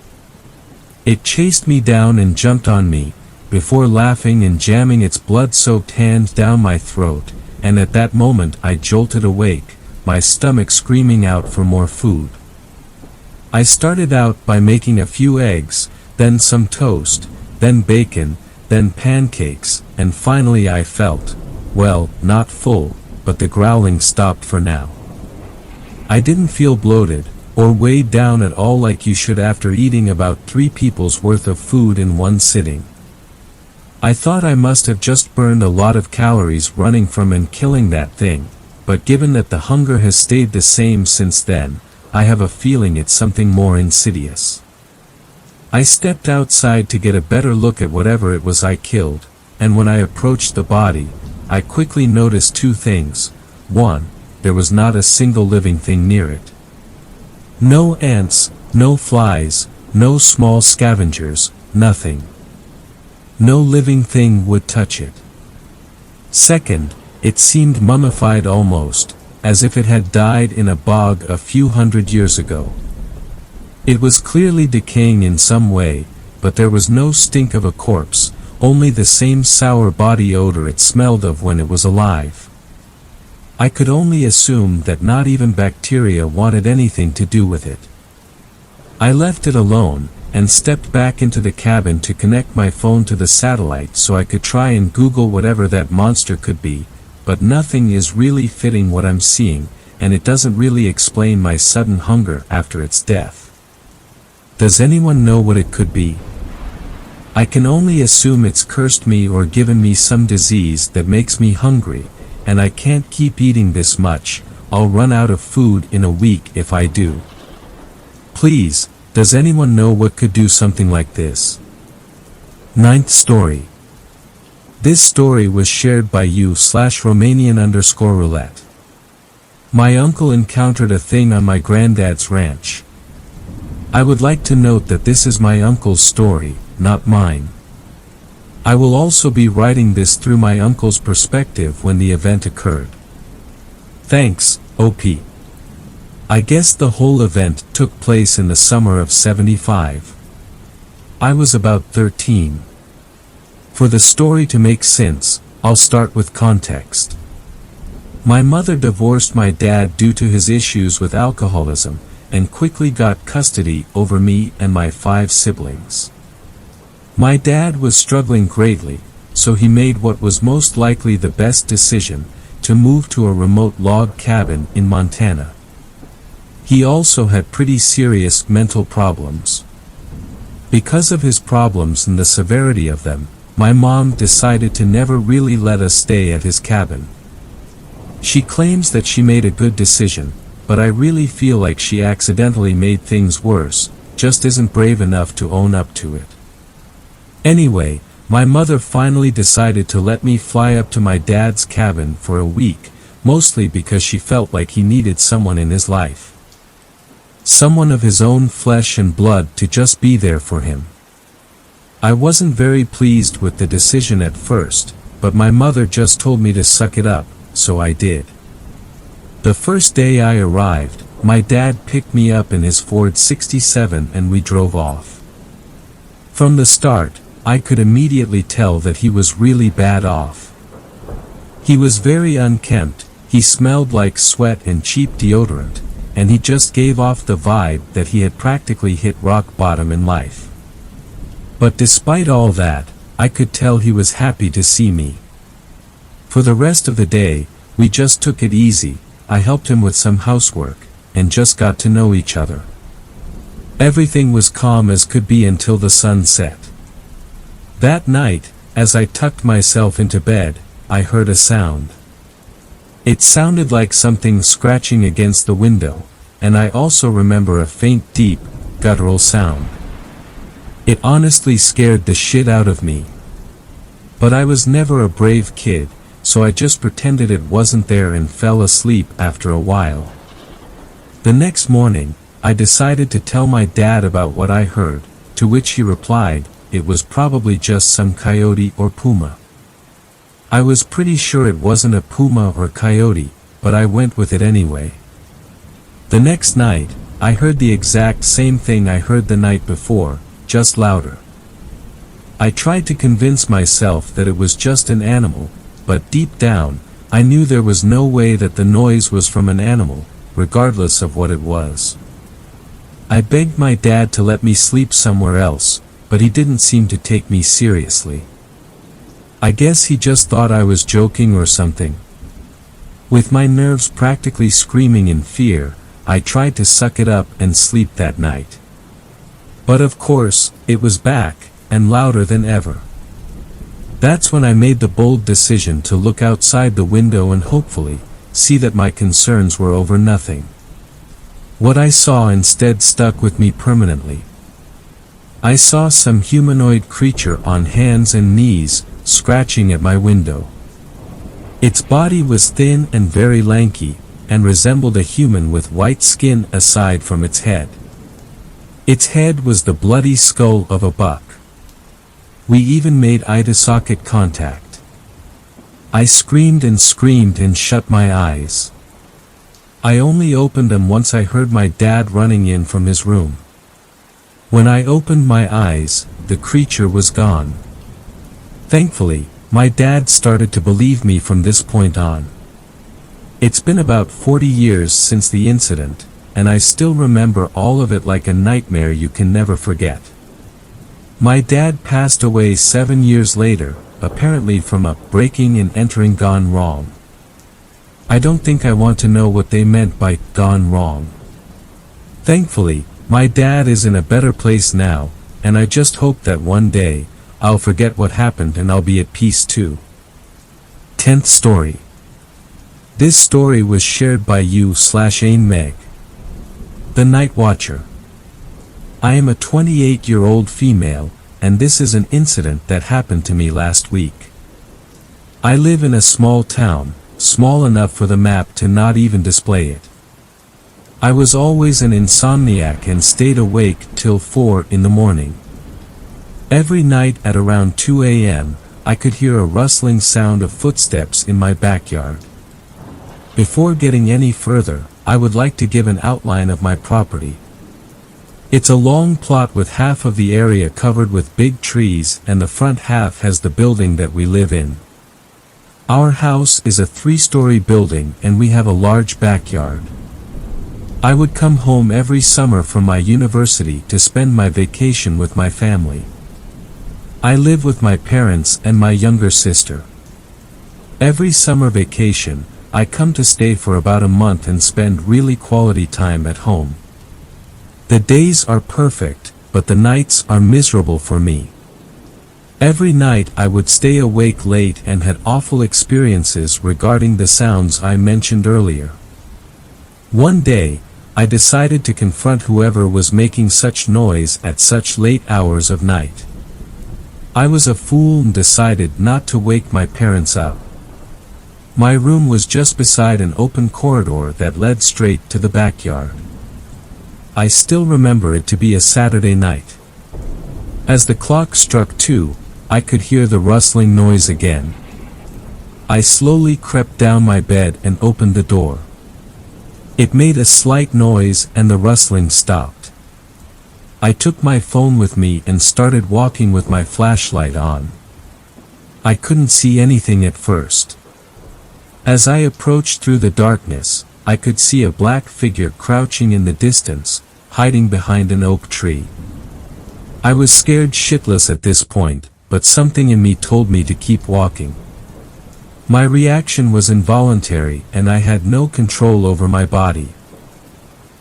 It chased me down and jumped on me, before laughing and jamming its blood-soaked hand down my throat, and at that moment I jolted awake, my stomach screaming out for more food. I started out by making a few eggs, then some toast, then bacon, then pancakes, and finally I felt, well, not full, but the growling stopped for now. I didn't feel bloated, or weighed down at all like you should after eating about 3 people's worth of food in one sitting. I thought I must have just burned a lot of calories running from and killing that thing, but given that the hunger has stayed the same since then, I have a feeling it's something more insidious. I stepped outside to get a better look at whatever it was I killed, and when I approached the body, I quickly noticed 2 things. 1, there was not a single living thing near it. No ants, no flies, no small scavengers, nothing. No living thing would touch it. 2nd, it seemed mummified almost, as if it had died in a bog a few hundred years ago. It was clearly decaying in some way, but there was no stink of a corpse, only the same sour body odor it smelled of when it was alive. I could only assume that not even bacteria wanted anything to do with it. I left it alone, and stepped back into the cabin to connect my phone to the satellite so I could try and Google whatever that monster could be, but nothing is really fitting what I'm seeing, and it doesn't really explain my sudden hunger after its death. Does anyone know what it could be? I can only assume it's cursed me or given me some disease that makes me hungry, and I can't keep eating this much. I'll run out of food in a week if I do. Please, does anyone know what could do something like this? 9th story. This story was shared by you/Romanian_roulette. My uncle encountered a thing on my granddad's ranch. I would like to note that this is my uncle's story, not mine. I will also be writing this through my uncle's perspective when the event occurred. Thanks, OP. I guess the whole event took place in the summer of '75. I was about 13. For the story to make sense, I'll start with context. My mother divorced my dad due to his issues with alcoholism, and quickly got custody over me and my 5 siblings. My dad was struggling greatly, so he made what was most likely the best decision, to move to a remote log cabin in Montana. He also had pretty serious mental problems. Because of his problems and the severity of them, my mom decided to never really let us stay at his cabin. She claims that she made a good decision, but I really feel like she accidentally made things worse, just isn't brave enough to own up to it. Anyway, my mother finally decided to let me fly up to my dad's cabin for a week, mostly because she felt like he needed someone in his life. Someone of his own flesh and blood to just be there for him. I wasn't very pleased with the decision at first, but my mother just told me to suck it up, so I did. The first day I arrived, my dad picked me up in his Ford 67 and we drove off. From the start, I could immediately tell that he was really bad off. He was very unkempt, he smelled like sweat and cheap deodorant, and he just gave off the vibe that he had practically hit rock bottom in life. But despite all that, I could tell he was happy to see me. For the rest of the day, we just took it easy. I helped him with some housework, and just got to know each other. Everything was calm as could be until the sun set. That night, as I tucked myself into bed, I heard a sound. It sounded like something scratching against the window, and I also remember a faint, deep, guttural sound. It honestly scared the shit out of me. But I was never a brave kid, so I just pretended it wasn't there and fell asleep after a while. The next morning, I decided to tell my dad about what I heard, to which he replied, it was probably just some coyote or puma. I was pretty sure it wasn't a puma or coyote, but I went with it anyway. The next night, I heard the exact same thing I heard the night before, just louder. I tried to convince myself that it was just an animal, but deep down, I knew there was no way that the noise was from an animal, regardless of what it was. I begged my dad to let me sleep somewhere else, but he didn't seem to take me seriously. I guess he just thought I was joking or something. With my nerves practically screaming in fear, I tried to suck it up and sleep that night. But of course, it was back, and louder than ever. That's when I made the bold decision to look outside the window and hopefully, see that my concerns were over nothing. What I saw instead stuck with me permanently. I saw some humanoid creature on hands and knees, scratching at my window. Its body was thin and very lanky, and resembled a human with white skin aside from its head. Its head was the bloody skull of a buck. We even made eye-to-socket contact. I screamed and shut my eyes. I only opened them once I heard my dad running in from his room. When I opened my eyes, the creature was gone. Thankfully, my dad started to believe me from this point on. It's been about 40 years since the incident, and I still remember all of it like a nightmare you can never forget. My dad passed away 7 years later, apparently from a breaking and entering gone wrong. I don't think I want to know what they meant by gone wrong. Thankfully, my dad is in a better place now, and I just hope that one day, I'll forget what happened and I'll be at peace too. 10th story. This story was shared by you/AINMeg. The Night Watcher. I am a 28-year-old female, and this is an incident that happened to me last week. I live in a small town, small enough for the map to not even display it. I was always an insomniac and stayed awake till 4 in the morning. Every night at around 2 a.m., I could hear a rustling sound of footsteps in my backyard. Before getting any further, I would like to give an outline of my property. It's a long plot with half of the area covered with big trees and the front half has the building that we live in. Our house is a 3-story building and we have a large backyard. I would come home every summer from my university to spend my vacation with my family. I live with my parents and my younger sister. Every summer vacation, I come to stay for about a month and spend really quality time at home. The days are perfect, but the nights are miserable for me. Every night I would stay awake late and had awful experiences regarding the sounds I mentioned earlier. One day, I decided to confront whoever was making such noise at such late hours of night. I was a fool and decided not to wake my parents up. My room was just beside an open corridor that led straight to the backyard. I still remember it to be a Saturday night. As the clock struck 2, I could hear the rustling noise again. I slowly crept down my bed and opened the door. It made a slight noise and the rustling stopped. I took my phone with me and started walking with my flashlight on. I couldn't see anything at first. As I approached through the darkness, I could see a black figure crouching in the distance, hiding behind an oak tree. I was scared shitless at this point, but something in me told me to keep walking. My reaction was involuntary and I had no control over my body.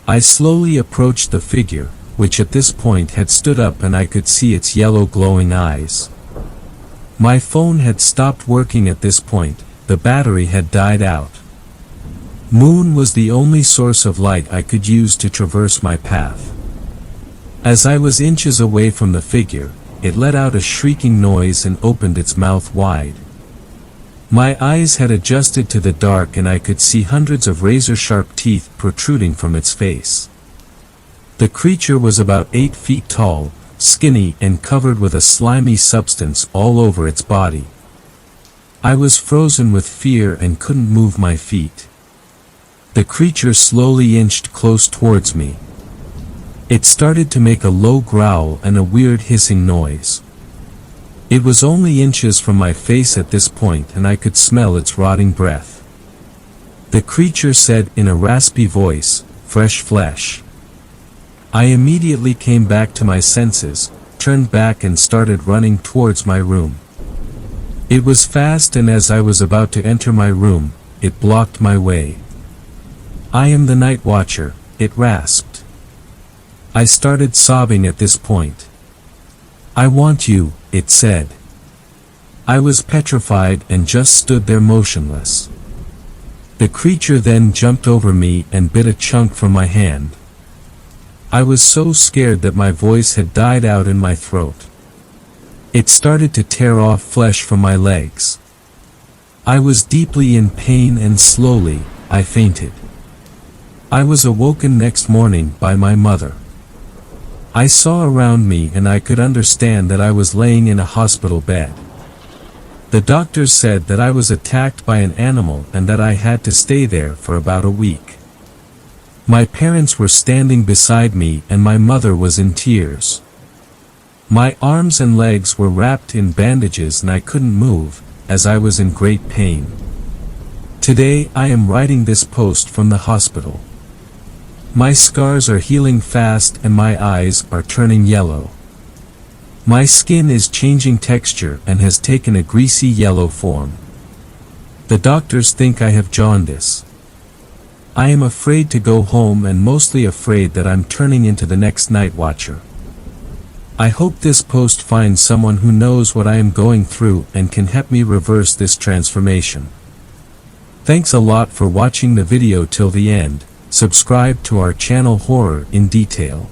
I slowly approached the figure, which at this point had stood up and I could see its yellow glowing eyes. My phone had stopped working at this point, the battery had died out. Moon was the only source of light I could use to traverse my path. As I was inches away from the figure, it let out a shrieking noise and opened its mouth wide. My eyes had adjusted to the dark and I could see hundreds of razor-sharp teeth protruding from its face. The creature was about 8 feet tall, skinny and covered with a slimy substance all over its body. I was frozen with fear and couldn't move my feet. The creature slowly inched close towards me. It started to make a low growl and a weird hissing noise. It was only inches from my face at this point and I could smell its rotting breath. The creature said in a raspy voice, "Fresh flesh." I immediately came back to my senses, turned back and started running towards my room. It was fast and as I was about to enter my room, it blocked my way. "I am the night watcher," it rasped. I started sobbing at this point. "I want you," it said. I was petrified and just stood there motionless. The creature then jumped over me and bit a chunk from my hand. I was so scared that my voice had died out in my throat. It started to tear off flesh from my legs. I was deeply in pain and slowly, I fainted. I was awoken next morning by my mother. I saw around me and I could understand that I was laying in a hospital bed. The doctors said that I was attacked by an animal and that I had to stay there for about a week. My parents were standing beside me and my mother was in tears. My arms and legs were wrapped in bandages and I couldn't move, as I was in great pain. Today I am writing this post from the hospital. My scars are healing fast and my eyes are turning yellow. My skin is changing texture and has taken a greasy yellow form. The doctors think I have jaundice. I am afraid to go home and mostly afraid that I'm turning into the next night watcher. I hope this post finds someone who knows what I am going through and can help me reverse this transformation. Thanks a lot for watching the video till the end. Subscribe to our channel Horror in Detail.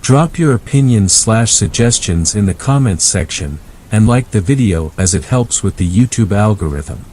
Drop your opinions/suggestions in the comments section, and like the video as it helps with the YouTube algorithm.